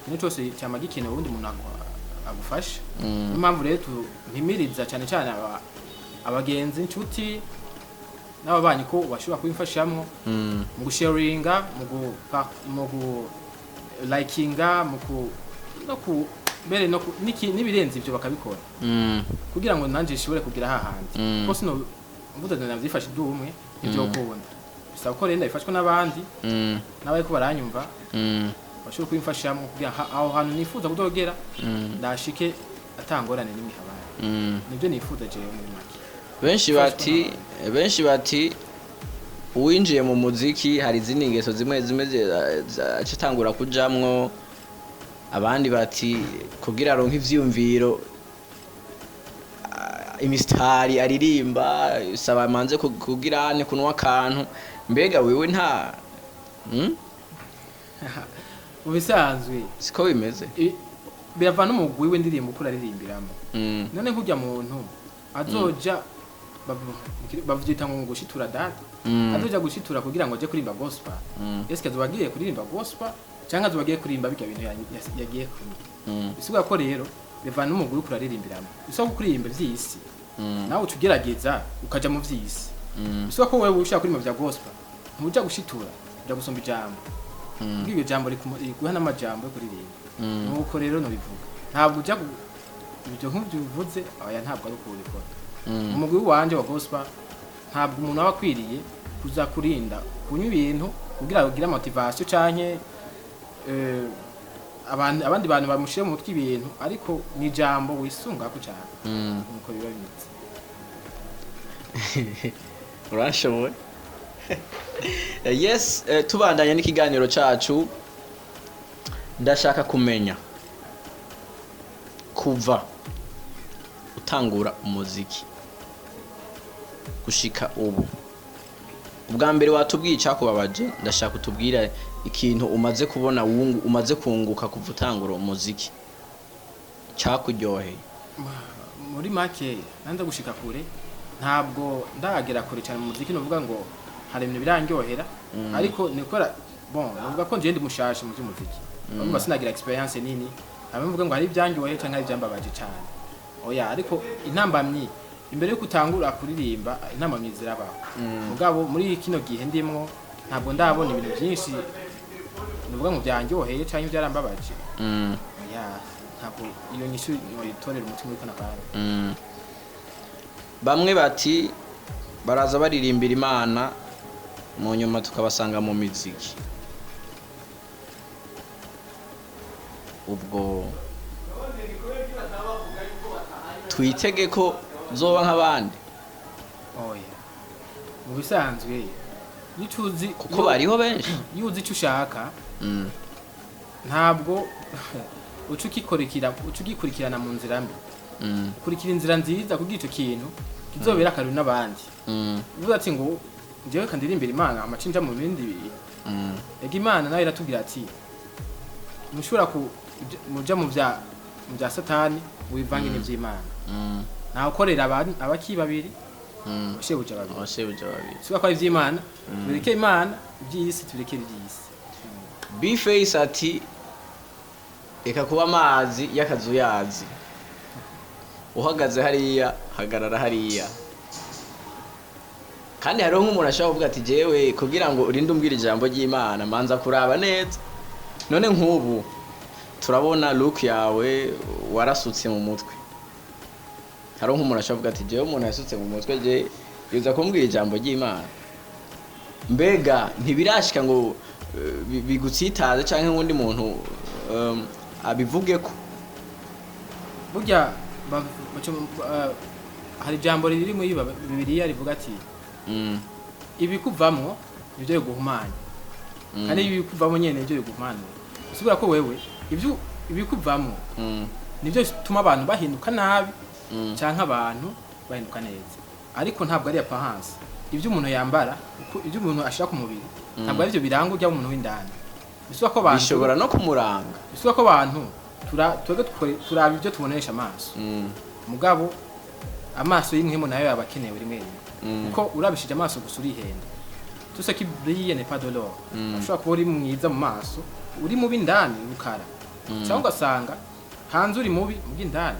ni cyose cyama gikene ubundi umuntu agufasha impamvu rero ntimiriza cyane cyane abagenzi inshuti n'ababanyi ko bashobora kubimfashamwo mu gusharinga mu likinga mbere n'ibirenze ibyo bakabikora kugira ngo nanje nshobore kugira hahandi kuko sino mvuga navyifashe dumwe ibyo ukunda bisaba ko renda bifashwe n'abandi n'abayiko baranyumva bashobora kubimfashamo kugira aho hantu nifuza kudogera ndashike atangorane n'imihabara nibyo nifuza jewe muri make benshi bati uwinjiye mu muziki hari izindi ngeso zimwe acitangura kujamwo abandi bati kugira aronke ivyumviro imistari aririmba saba manze kugira ane kunwa kantu mbega wewe nta mu bisanzwe siko bimeze biravana umugwi w'indirimbo ukura aririmbiramo none nk'ujya muntu azoja bavyita ngo gushitura data azoja gushitura kugira ngo aje kurimba gospel eske azobagiye kuririmba gospel cyangwa azobagiye kurimba bijya bintu yagiye kurimba bisuga ko rero bivana umugwi ukura aririmbiramo bisaba kuririmba vy'isi nawe ucugerageza ukaja mu vy'isi bisuga ko wewe ushaka kurimba vya gospel ntuja gushitura uja gusomba ijambo bw'iryo jambo riguha n'amajambo yo kuririmba nuko rero no bivuga ntabwo uja ibyo nk'uvuze aya ntabwo ari uko ubikora umugwi wanje wa gospel ntabwo umuntu aba akwiriye kuza kurinda kunywa ibintu kugira ngo ugire motivation canke abandi bantu bamushire mu mutwe ibintu ariko ni jambo wisunga ko cyane nuko biba bimeze urashoboye yes tubandanya n'ikiganiro cacu ndashaka kumenya kuva utangura umuziki gushika ubu ubwa mbere watubwiye cyakubabaje ndashaka utubwira ikintu umaze kubona umaze kunguka kuva utangura umuziki cyakuryoheye muri make nanze gushika kure ntabwo ndagera kure cyane mu muziki novuga ngo hari ibintu birangyohera ariko nikora novuga ko nje ndi mushashe mu by'umuziki bamwe sinagira experience nini abavuga ngo hari ibyangyoheye cyangwa ibyambabaje cyane oya ariko intambamyi imbere yo kutangura kuririmba intambamyi zirabaho mugabo muri kino gihe ndimwo ntabwo ndabona ibintu byinshi novuga ngo byangyoheye cyangwa ibyarambabaje oya ntabwo iyo nyishu yitorera umutima uri kana kandi bamwe bati baraza baririmbira Imana mu nyuma tukabasanga mu miziki ubwo twitege ko zoba nk'abandi oya mu bisanzwe nicuzi kuko bariho benshi yuzi icyo ushaka ntabwo ucugikurikirana mu nzira mbi ukurikira inzira nziza kugira icyo kintu kizobera akaruri n'abandi uvuga ati ngo njyewe kandirimbira Imana amacinja mu bindi bintu ega Imana nawe iratubwira ati mushobora muja mu bya satani wivange n'ivy'Imana naho korera abaki babiri shebuja babiri suka kwa ivy'Imana tureke Imana iby'isi tureke iby'isi Bface ati eka kuba amazi y'akazuyazi uhagaze hariya hagarara hariya kandi hariho nk'umuntu ashaka kuvuga ati jewe kugira ngo urinde umbwira ijambo ry'Imana manza kuraba neza none nk'ubu turabona look yawe warasutse mu mutwe hariho nk'umuntu ashaka kuvuga ati jewe umuntu yasutse mu mutwe je yuza kumbwira ijambo ry'Imana mbega ntibirashika ngo bigutsitaze canke nk'undi muntu abivuge ko burya hari ijambo riri muri Bibiliya rivuga ati ibikuvamwo nibyo biguhumanya kandi ibikuvamwo nyene nibyo biguhumanya usubira ko wewe ibikuvamwo nibyo bituma abantu bahinduka nabi canke abantu bahinduka neza ariko ntabwo ari apparence ibyo umuntu yambara ibyo umuntu ashaka ku mubiri ntabwo ari byo biranga ujya umuntu w'indani bisuba ko abantu bishobora no kumuranga bisuba ko abantu turaba ibyo tubonesha amaso mugabo amaso y'inkwemo nayo yabakenewe rimwe kuko urabishije amaso gusa urihenda tout ce qui brille n'est pas de l'or ushobora kuba uri mwiza mu maso uri mubi indani rukara cyangwa ugasanga hanze uri mubi mu bw'indani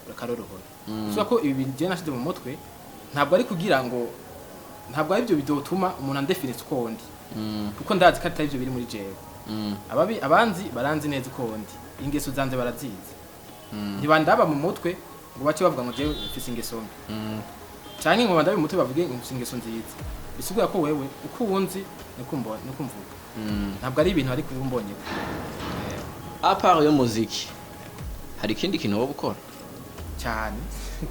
urakarorohora bisuba ko ibi bintu nashize mu mutwe ntabwo ari kugira ngo ntabwo ari byo bidotuma umuntu andefinite uko ndi kuko ndazi ko atari byo biri muri jewe abanzi baranzi neza uko ndi ingeso zanze barazizi ntibandaba mu mutwe ngo bace bavuga ngo jewe mfise ingeso mbi cyane ngo bandabe mu mutwe bavuge ngo mfise ingeso nziza bisubira ko wewe uko unzi niko mvuga ntabwo ari ibintu ari kubumbonye apart yo muziki hari ikindi kintu wo gukora cyane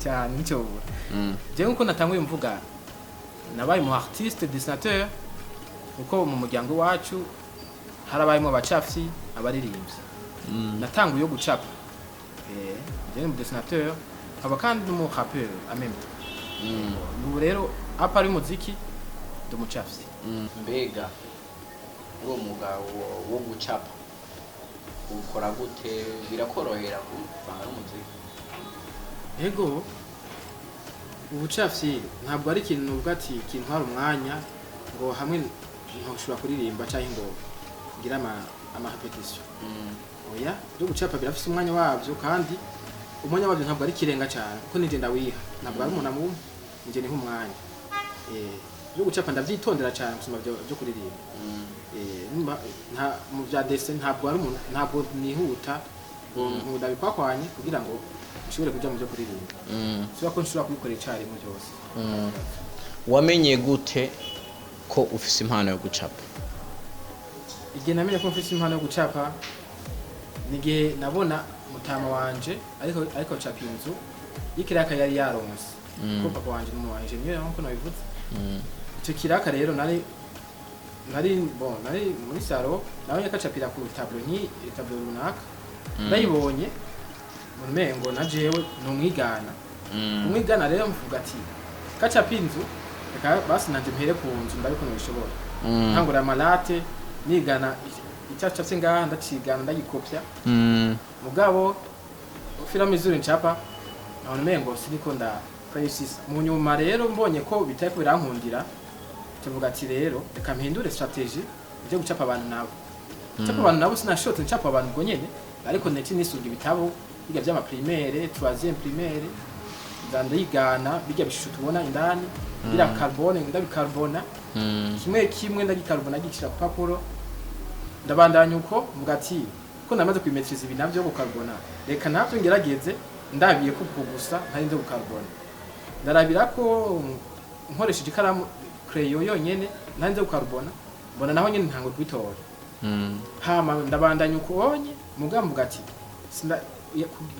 cyane nicyo jewe uko natanguye mvuga nabaye mu artiste dessinateur uko mu muryango wacu harabayemo abacafyi abaririmbyi natanguye gucapa jewe mu dessinateur aba kandi mu rappeur amembe ubu rero apart y'umuziki ndumucafyi mbega uwo mugabo wo gucapa ukora gute birakorohera kuvanga n'umuziki Ego ubucafyi ntabwo ari ikintu uvuga ati kintwara umwanya ngo hamwe ntushobora kuririmba cyangwa ngo ngira ama repetition oya byo gucapa birafise umwanya wabyo kandi umwanya wabyo ntabwo ari kirenga cyane kuko nije ndawiha ntabwo ari umuntu amumwe nje ni nk'umwanya byo gucapa ndavyitondera cyane gusoma byo kuririmba nta mu bya dessin ntabwo ari umuntu ntabwo nihuta ngo ndabikwakwanye kugira ngo ushobore kuja mu byo kuririmba siba ko nshobora kubikora cyari mu byose wamenye gute ko ufise impano yo gucapa igihe namenye ko mfise impano yo gucapa nigihe nabona mutama wanje ariko capa inzu y'ikiraka yari yaronse ko papa wanje n'umu engineer nkuko nabivuze icyo kiraka rero nari muri saro nawe yakacapira ku tableau runaka ndayibonye umengo na jewe numwigana umwigana rero mvuga ati kacapa inzu reka basi nanje mpere ku nzu ndabiko nabishobora ntangura amalate nigana icyacapse ngaha ndacigana ndagikopya mugabo filame izuri ncapa nabona umengo siniko nda precise mu nyuma rero mbonye ko bitari kubirankundira tuvuga ati rero reka mpindure strategy byo gucapa abantu nabo gucapa abantu nabo sinashote ncapa abantu ubwo nyene ariko ndetse nisuga ibitabo biga by'ama primaire 3e primaire ndandayigana bijya bishusho tubona indani bira carbone ndabikarbona kimwe ndagikarbona gicira ku papuro ndabandanya uko mugati ko namaze kwimetriza ibi navyo gukarbona reka navyo ngerageze ndabiye ko gusa ntari ndo gukarbona ndarabira ko nkoresheje ikaramu crayon yonyene ntari ndo gukarbona mbona naho nyene ntango kwitora hama ndabandanya uko onye mugambo gati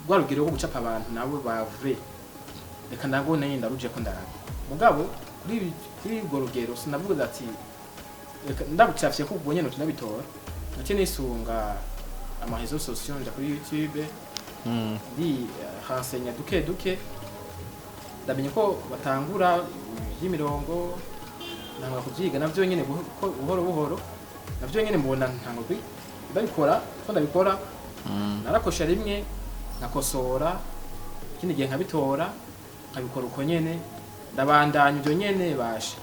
gwarugiro ko gucapa abantu nabo bavre reka nago nanye ndaruje ko ndaraga mugabo kuri gorugero sinavuga ati reka ndabucafye ko ubonye no tunabitora nake nisunga ama réseaux sociaux nja kuri YouTube ndi hansenya duke ndamenye ko batangura y'imirongo nanga kuvyiga navyo nyene ko buhoro navyo nyene mbona ntango kwi ndabikora narakosha rimwe nakosora kindi gihe nkabitora nkabikora uko nyene ndabandanya ibyo nyene basha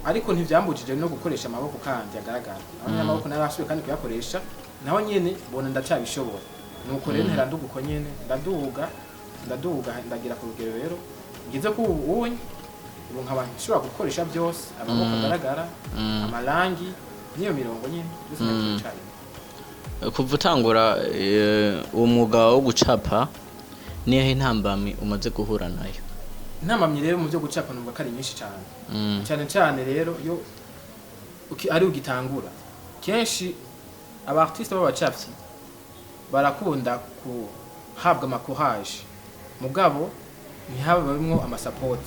ariko ntivyambujije no gukoresha amaboko kandi agaragara naho amaboko narasubiye kandi kuyakoresha naho nyene bona ndacabishobora nuko rero ntera nduguko nyene ndaduga ndagira ku rugero rero ngize ko ubunye ubu nkaba nshobora gukoresha byose amaboko agaragara amarangi niyo mirongo nyene byose ndacyari kuva utangura umwuga wo gucapa nihe ntambamye umaze guhura nayo intambamye rero mu byo gucapa numva kari nyinshi cyane rero yo ari ugitangura kenshi aba artiste b'abacapyi barakunda kuhabwa amakohaje mugabo ntihabamwo amasupport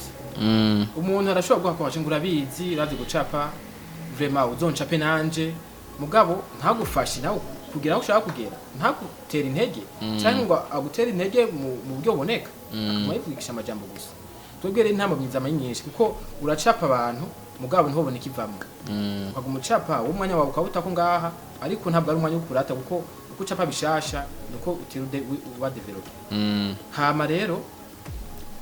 umuntu arashobora guhakohaje ngo urabizi urazi gucapa vraiment uzoncape nanje mugabo ntagufashe nawe kugira aho ushaka kugera ntagutera intege cyangwa ngo agutera intege mu buryo buboneka akumwigisha amajambo gusa twebwe rero intambwe myiza nyinshi kuko uracapa abantu mugabo ntiboneka ivamwe ukaguma ucapa wo mwanya wawe ukawuta ko ngaha ariko ntabwo ari umwanya wo kurata kuko uko ucapa bishasha nuko utirude wa develop hama rero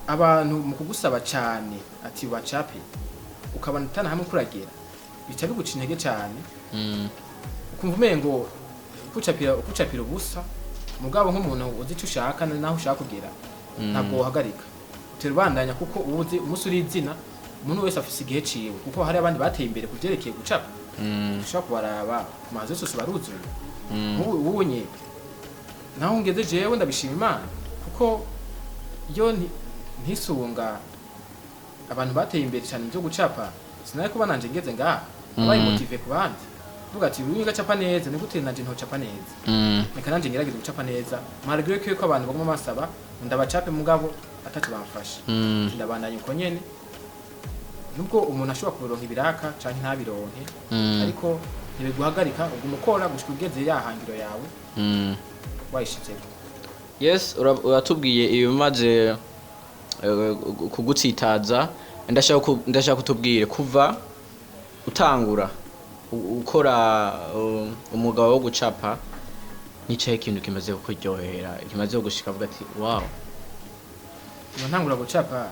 abantu mu kugusaba cyane ati wacape ukabana tana hamwe kuragera bica biguca intege cyane ukumva umengo ukucapira ubusa mugabo nk'umuntu uzi icyo ushaka naho ushaka kugera ntabwo uhagarika uterubandanya kuko ubuzi umusuri izina umuntu wese afise igihe ciwe kuko hari abandi bateye imbere kuvyerekeye gucapa ushaka kubaraba ku mazi yose baruzuye ubunye naho ngeze jewe ndabishima Imana kuko iyo ntisunga abantu bateye imbere cyane byo gucapa sinari kuba nanje ngeze ngaha abaye motive ku bandi vuga ati uyu ngacapa neza nigute nanje ntocapa neza reka nanje ngerageze gucapa neza malgré ko abantu baguma basaba ndabacape mugabo atatu bamfasha ndabandanya uko nyene nubwo umuntu ashobora kuronka ibiraka canke ntabironke ariko ntibiguhagarika uguma ukora gushika ugeze yahangiro yawe wayishitseko yes uratubwiye ibimaze kugutsitaza ndashaka kutubwire kuva utangura ukora umwuga wo gucapa nicaye ikintu kimaze kuryohera kimaze gushika avuga ati wow ntangura gucapa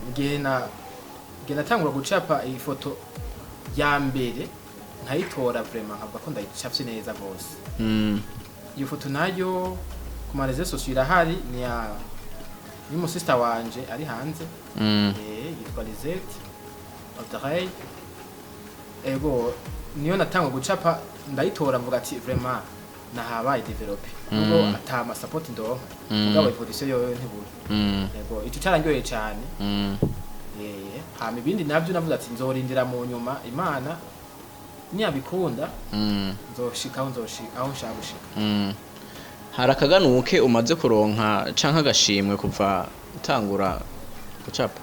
igihe natangura gucapa iyi foto ya mbere nkayitora vraiment nkavuga ko ndayicapye neza gose iyo foto nayo ku ma réseaux sociaux irahari ni mu sister wanje ari hanze yitwa Lisette Audrey ego niyo natangwa gucapa ndayitora mvuga ati vraiment nahabaye developer ubwo atama support ndonka mugabo ifoto yo ntibura ego icyo cyarangyoye cyane hama ibindi nabyo navuga ati nzorindira mu nyuma Imana niyabikunda nzoshikaho aho nshaka gushika hari akaganuke umaze kuronka canka agashimwe kuva utangura gucapa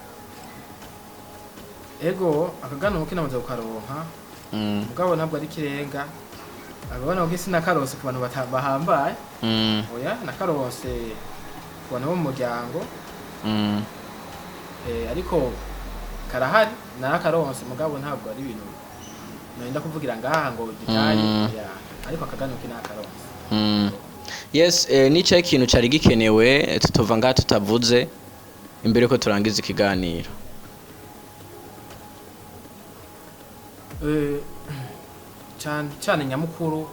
ego akaganuke namaze kukaronka mugabo nabwo ari kirenga abana ko sina karose ku bantu bahambaye oya nakarose ku bantu bo mu muryango ariko karahari nakaronse mugabo ntabwo ari ibintu nenda kuvugira ngaha ngo gitari ariko akaganuke nakaronse yes nico ikintu cari gikenewe tutova ngaha tutavuze imbere ko turangiza ikiganiro cyane nyamukuru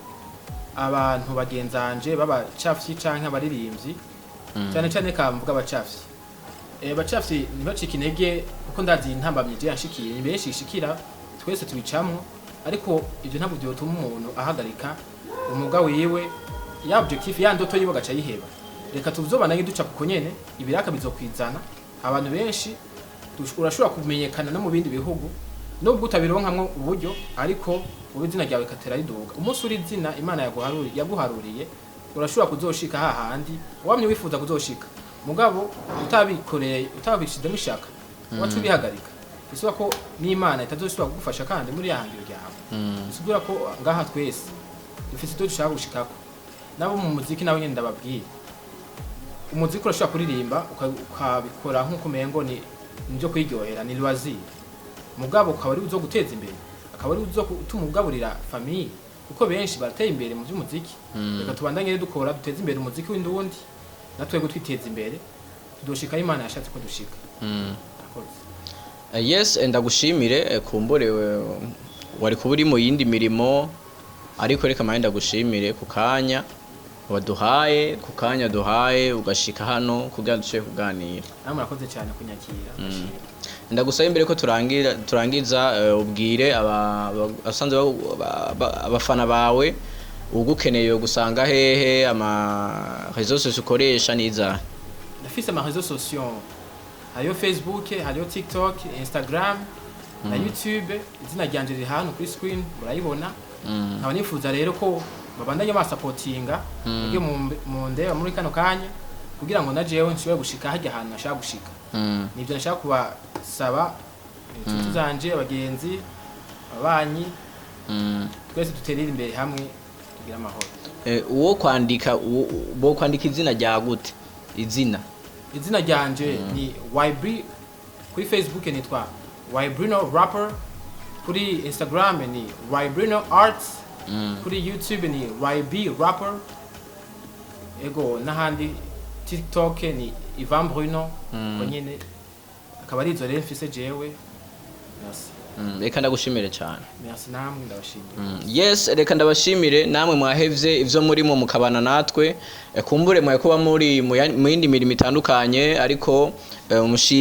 abantu bagenzanje babacafyi canke abaririmbyi cyane cyane kamvuga abacafyi abacafyi ntibacika intege kuko ndazi intambamye je yanshikiye benshi ishikira twese tubicamwo ariko ivyo ntabwo byotuma umuntu ahagarika umwuga wiwe ya objectif ya ndoto yiwe gaca yiheba reka tuzobana duca kuko nyene ibiraka bizokwizana abantu benshi urashobora kumenyekana no mu bindi bihugu nubwo utabironkamwe uburyo ariko ubizina ryawe katera riduga umunsi uri zina Imana yaguharuriye urashobora kuzoshika hahandi wamye wifuza kuzoshika mugabo utabikoreye utabishizemo ishaka wacu bihagarika bisaba ko n'Imana itazoshobora kugufasha kandi muri yahangiro ryawe bisubira ko ngaha twese dufite icyo dushaka gushikako nabo mu muziki nawe nyine ndababwiye umuziki urashobora kuririmba ukabikora nk'uko umengo ni byo kwiryohera ni loisir mugabo ukaba ari uzo guteza imbere akaba ari uzo gutuma ugaburira famille kuko benshi barateye imbere mu by'umuziki reka tubandanye dukora duteze imbere umuziki w'indundi natwe gutwiteza imbere tudoshika Imana yashatse ko dushika yes ndagushimire kumborewe wari kuburi mu yindi mirimo ariko reka manje ndagushimire ku kanya waduhaye ku kanya duhaye ugashika hano kugira duce kuganira namwe murakoze cyane kunyakira ndagusaba imbere ko turangiza ubwire abasanzwe abafana bawe ugukeneye gusanga hehe ama réseaux sociaux ukoresha niza ndafise ama réseaux sociaux hariyo Facebook hariyo TikTok Instagram na YouTube izina ryanje riri hano kuri screen murayibona nkaba nifuza rero ko babandanye basupportinga ibyo mu ndeba muri kano kanya kugira ngo najewe nshobore gushika hajya ahantu nashaka gushika nibyo nashaka kubasaba inshuti zanje abagenzi ababanyi twese duterere imbere hamwe tugira amahoro uwo kwandika izina rya gute izina ryanje ni YB kuri Facebook nitwa YBruno rapper kuri Instagram ni YBruno arts kuri YouTube ni YB rapper ego nahandi TikTok ni Ivan Bruno konyene akaba ari izo rero mfise jewe reka ndagushimire cyane merci namwe ndabashimire yes reka ndabashimire namwe mwahevye ivyo murimo mukabana natwe kumbure mwaye kuba muri mu yindi mirimo itandukanye ariko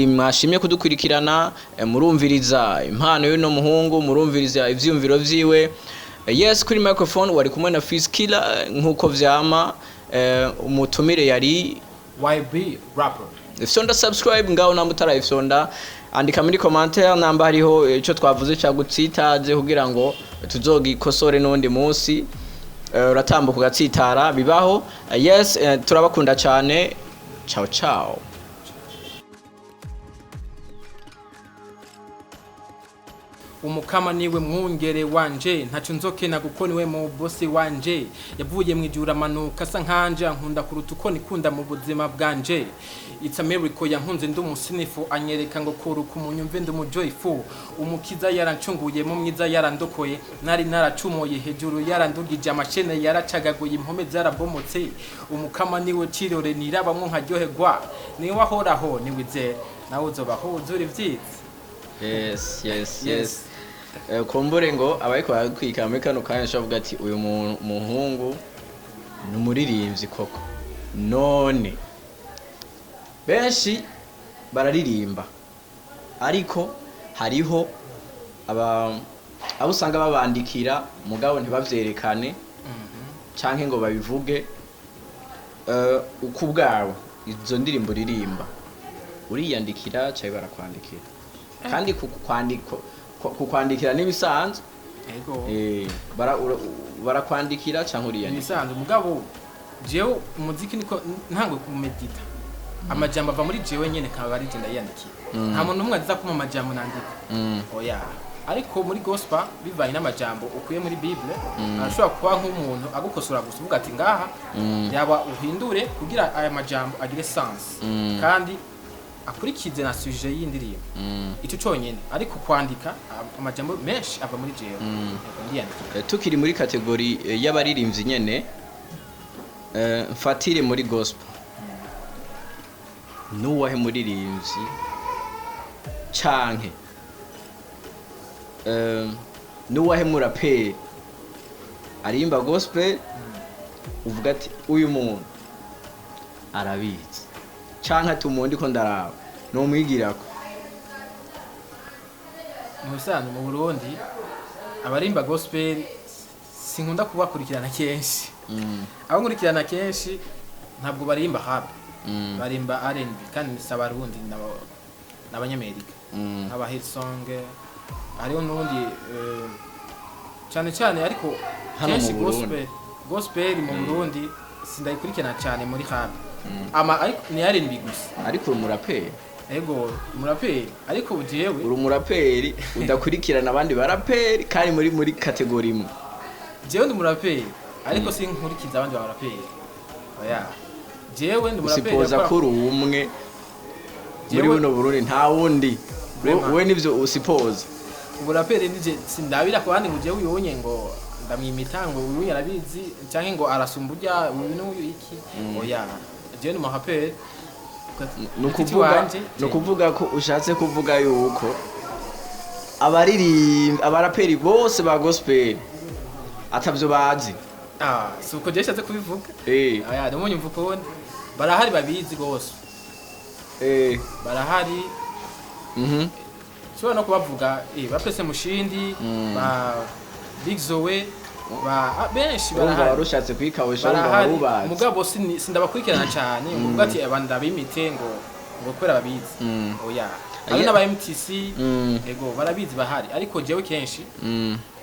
mwashimye kudukurikirana murumviriza impano y'uno muhungu murumviriza ivyumviro vyiwe yes kuri microphone wari kumwe na Fizz Killer nkuko vyama umutumire yari YB rapper ifyonda subscribe ngaho namutara ifyonda andika muri commentaire namba hariho ico twavuze cyagutsitaje kugira ngo tuzogikosore n'undi munsi uratambuka ugatsitara bibaho yes turabakunda cyane ciao ciao umukama niwe mwungere wanje ntaco nzokena kuko niwe mu bosi wanje yavuye mwijura manuka asa nkanje nkunda kuruta uko nikunda mu buzima bwanje it's a miracle yankunze ndumusinifu anyereka ngo kuruka umunyumve ndumujoyfu umukiza yarancunguye mu mwiza yarandokoye nari naracumoye hejuru yarandugije amashene yaracagaguye impome zarabomotse umukama niwe cirore nirabamwe nkaryoherwa niwe ahoraho niwizera nawe uzobaho uzura ivyiza yes kumbure ngo abariko barakwika muri kano kanya shavuga ati uyu muhungu ni umuririmbyi koko none benshi bararirimba ariko hariho abo usanga babandikira mugabo ntibavyerekane canke ngo babivuge uko ubwawe izo ndirimbo ririmba uriyandikira cyaye barakwandikira kandi kukwandikira n'ibisanzwe barakwandikira cyangwa uriyandikira ibisanzwe mugabo jewe umuziki niko ntango kumedita amajambo ava muri jewe nyene kaba ari je ndayandikira nta muntu umwe aza kuma amajambo nandika oya ariko muri gospel bivanye n'amajambo ukuye muri bible arashobora kuba nk'umuntu agukosora gusa uvuga ati ngaha yaba uhindure kugira aya majambo agire sense kandi akurikize na sujet y'indirimbo ico cyonyene ariko kwandika amajambo menshi ava muri jewe ndiyandika tukiri muri kategori y'abaririmbyi nyene mfatire muri gospel nuwahe muririmbyi canke nuwahe muraperi arimba gospel uvuga ati uyu muntu arabizi canke ati umundi ko ndaraba no mwigirako musanzwe mu Burundi abarimba gospel sinkunda kubakurikirana kenshi abo nkurikirana kenshi ntabwo barimba habi barimba R&B kandi nisaba Burundi n'abanyamerika aba hit song ariho nundi cyane ariko kenshi gospel mu Burundi sindayikurikirana cyane muri habi ama ariko ni R&B gusa ariko umuraperi ego umuraperi ariko jewe uri umuraperi udakurikirana abandi baraperi kandi muri kategori imwe jewe ndi umuraperi ariko sinkurikiza abandi baraperi oya jewe ndi umuraperi usipoza kuri umwe muri buno Burundi nta wundi we nivyo usipoza umuraperi nije sindabira ko bandi ngo jewe uyonye ngo ndamwimita ngo uyu yarabizi cyangwa ngo arasumburya uyu iki oya jewe ndi umuraperi nukuvuga ko ushatse kuvuga yuko abaraperi bose ba gospel atavyo bazi suko je shatse kubivuga aya ndimo nyumva ko barahari babizi gose barahari cyo no kubavuga bapese mushindi ba Big Zoe ba benshi barahari barushatse kwikawesha barubazi mugabo sindabakurikirana cyane uvuga ati abandi abimite ngo kwera babizi oya ari n'aba MTC ego barabizi bahari ariko jewe kenshi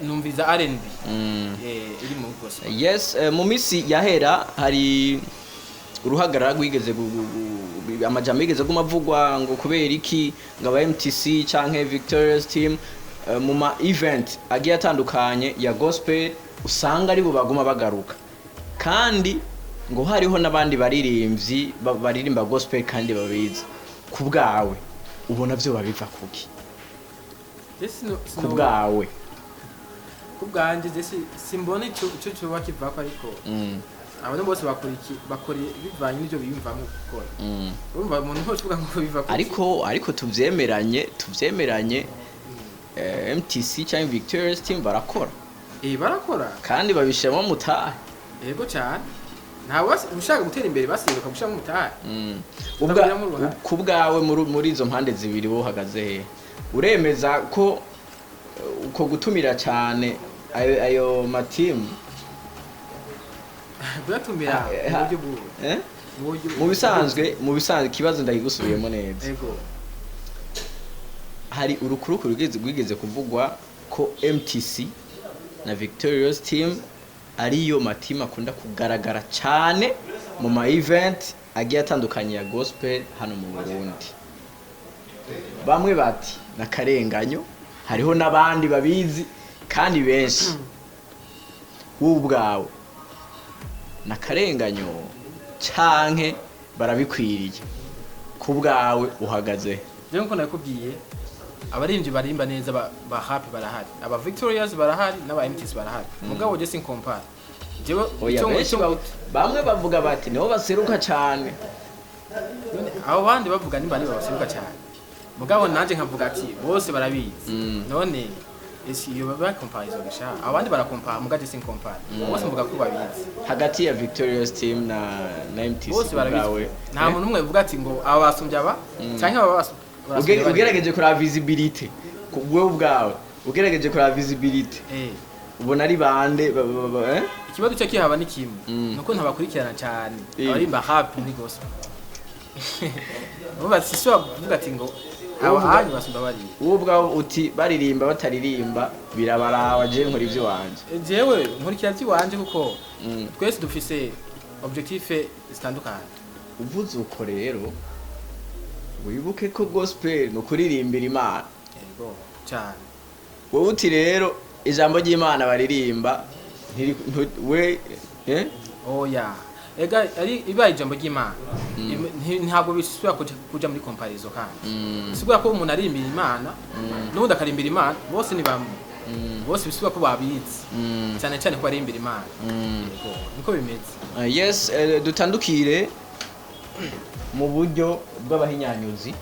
numviza R&B iri mu gospel yes mu misi yahera hari uruhagarara rwigeze amajambo yigeze gumavugwa ngo kubera iki ngo aba MTC canke Victorious Team mu ma event agiye atandukanye ya gospel usanga ari bo baguma bagaruka kandi ngo hariho nabandi baririmbyi baririmba gospel kandi babizi kubgawe ubona byo babiva kuki kubgawe kubganje simbone cyo bakiva ariko abantu bose bakora bivanye n'ibyo biyumvamo gukora urumva umuntu ntocuvuga ngo biva kuki ariko tuvyemeranye MTC cyangwa Victorious Team barakora barakora kandi babishemo mutahe yego cyane ntawe ushaka gutera imbere basiruka gushamo mutahe kubgawe muri izo mpande zibiri bo hagaze uremeza ko uko gutumira cyane ayo matimu bwatumira mu bisanzwe kibazo ndagusubiyemo neza yego hari urukuru rwigeze kuvugwa ko MTC na Victorious Team ariyo matima akunda kugaragara cyane mu ma event agiye atandukanye ya gospel hano mu Burundi bamwe bati nakarenganyo hariho n'abandi babizi kandi benshi wowe ubwawe nakarenganyo canke barabikwiriye ku bwawe uhagaze rero nko nakubwiye abaririmbyi barimba neza ba happy barahari aba Victorious barahari n'aba MTC barahari mugabo je sinkompara jewe bamwe bavuga bati niho baseruka cyane abo bandi bavuga nimba ari baseruka cyane mugabo nanje nkavuga ati bose barabizi none esi iyo baba comparison gasha abandi barakompara mugaje sinkompara bose mvuga ko babizi hagati ya Victorious team na MTC bose barabizi nta muntu umwe uvuga ati ngo aba basumbye aba cyangwa aba ugerageje kuri visibility wewe ubwawe ugerageje kuri visibility ubona ari bande ikibazo cyo kihaba ni kimwe nuko ntabakurikirana cyane abarimba happy ni gospel uba siswa kuvuga ati ngo aba hanyu basumba bari wowe ubwawe uti baririmba bataririmba birabarawa je nkora ivyo wanje jewe nkurikira ivyo wanje kuko twese dufise objectif zitandukanye uvuze uko rero wibuke ko gospel no kuririmbira Imana yego cyane wowe uti rero ijambo ry'Imana baririmba we oya ega ari ibaye ijambo ry'Imana ntabwo bisubira kuja muri comparison kandi sigura ko umuntu arimbira Imana n'undi akarimbira Imana bose ni bamwe bose bisubira ko babizi cyane cyane ko arimbira Imana yego niko bimeze yes dutandukire mu buryo bw'abahinyanyuzi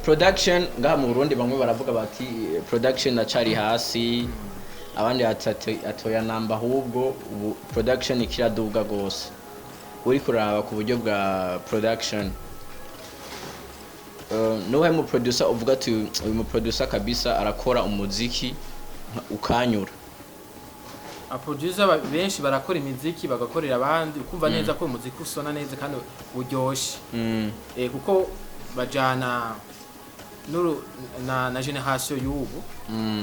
production ngaha mu Burundi bamwe baravuga bati production acari hasi abandi atoya namba ahubwo production ikiraduga gose uri kuraba ku buryo bwa production nowe mu producer uvuga ati uyu mu producer kabisa arakora umuziki ukanyura producer benshi barakora imiziki bagakorera abandi ukumva neza ko umuziki usona neza kandi uryoshe kuko bajana na generation y'ubu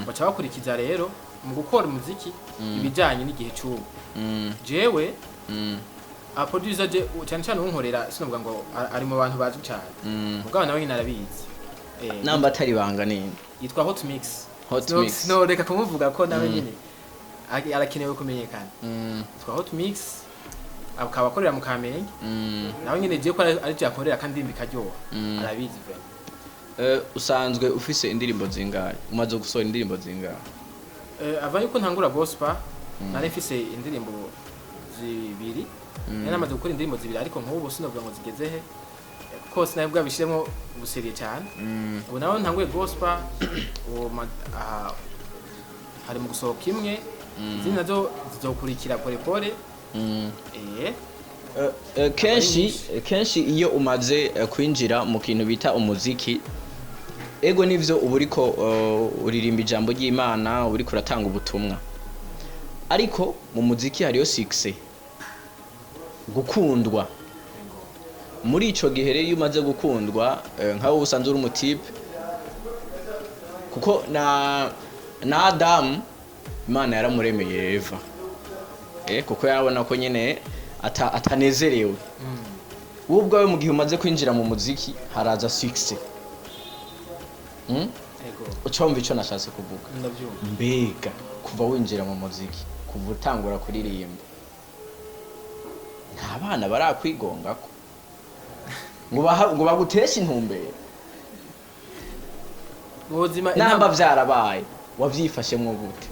baca bakurikiza rero mu gukora umuziki ibijanye n'igihe cy'ubu jewe producer je cyane cyane unkorera sinovuga ngo ari mu bantu bazi cyane mugabo nawe nyine arabizi namba atari banga nini yitwa Hot Mix no reka kumuvuga ko nawe nyine arakenewe kumenyekana yitwa Hot Mix akaba akorera mu Kamenge nawe nyine je ko ari je akorera kandi bikaryoha arabizi ve usanzwe ufise indirimbo zingahe umaze gusohora indirimbo zingahe ava yuko ntangura gospel nari mfise indirimbo zibiri namaze gukora indirimbo zibiri ariko nk'ubu sinovuga ngo zigeze he kuko sinabwa bishiremo ubuseriye cyane ubu naho ntanguye gospel hari mu gusohoka imwe izindi nazo zizokurikira pole pole kenshi iyo umaze kwinjira mu kintu bita umuziki ego nivyo uba uriko uririmba ijambo ry'Imana uba uriko uratanga ubutumwa ariko mu muziki hariyo success gukundwa muri ico gihe rero iyo umaze gukundwa nkaho usanzwe uri umutipe kuko na Adam Imana yaramuremeye Eva kuko yarabona ko nyene atanezerewe wowe ubwawe mu gihe umaze kwinjira mu muziki haraza success ucumva ico nashatse kuvuga mbega kuva winjira mu muziki kuva utangura kuririmba nta bana barakwigongako ngo baguteshe intumbero namba vyarabaye wavyifashemwo gute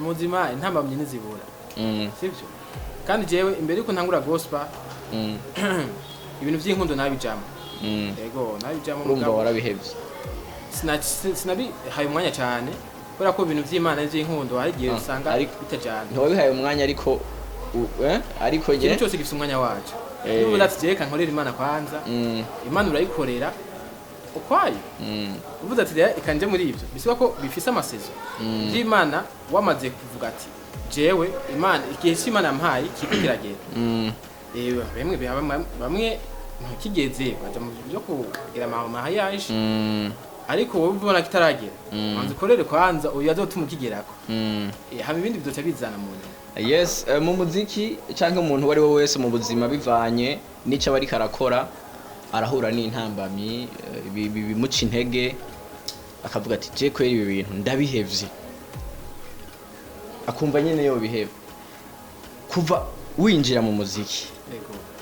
muzima intambamye nizibura sivyo kandi jewe imbere yuko ntangura gospel ibintu vy'inkundo nabijamo yego nabijamo urumva warabihevye sinabi haye umwanya cyane kubera ko ibintu vy'Imana n'vy'inkundo hari gihe usanga bitajana ntiwabihaye umwanya ariko je cyose gifite umwanya wacu niba uratijeka nkorera Imana kwanza Imana urayikorera ukwayo uvuze ati rero ikanje muri ivyo bisiba ko bifise amasezo vy'Imana wamaze kuvuga ati jewe Imana igihe cy'Imana yampaye kikiragera bamwe ntukigeze baja mu byo kugira amahayaje ariko wowe ubona kitaragera manzi korere kwanza uyu azotuma ukigerako haba ibindi bizoca bizana mu yes mu muziki canke umuntu wari we wese mu buzima bivanye n'ico bari karakora arahura n'intambamyi bimuca intege akavuga ati je kwera ibi bintu ndabihevye akumva nyene yo biheva kuva winjira mu muziki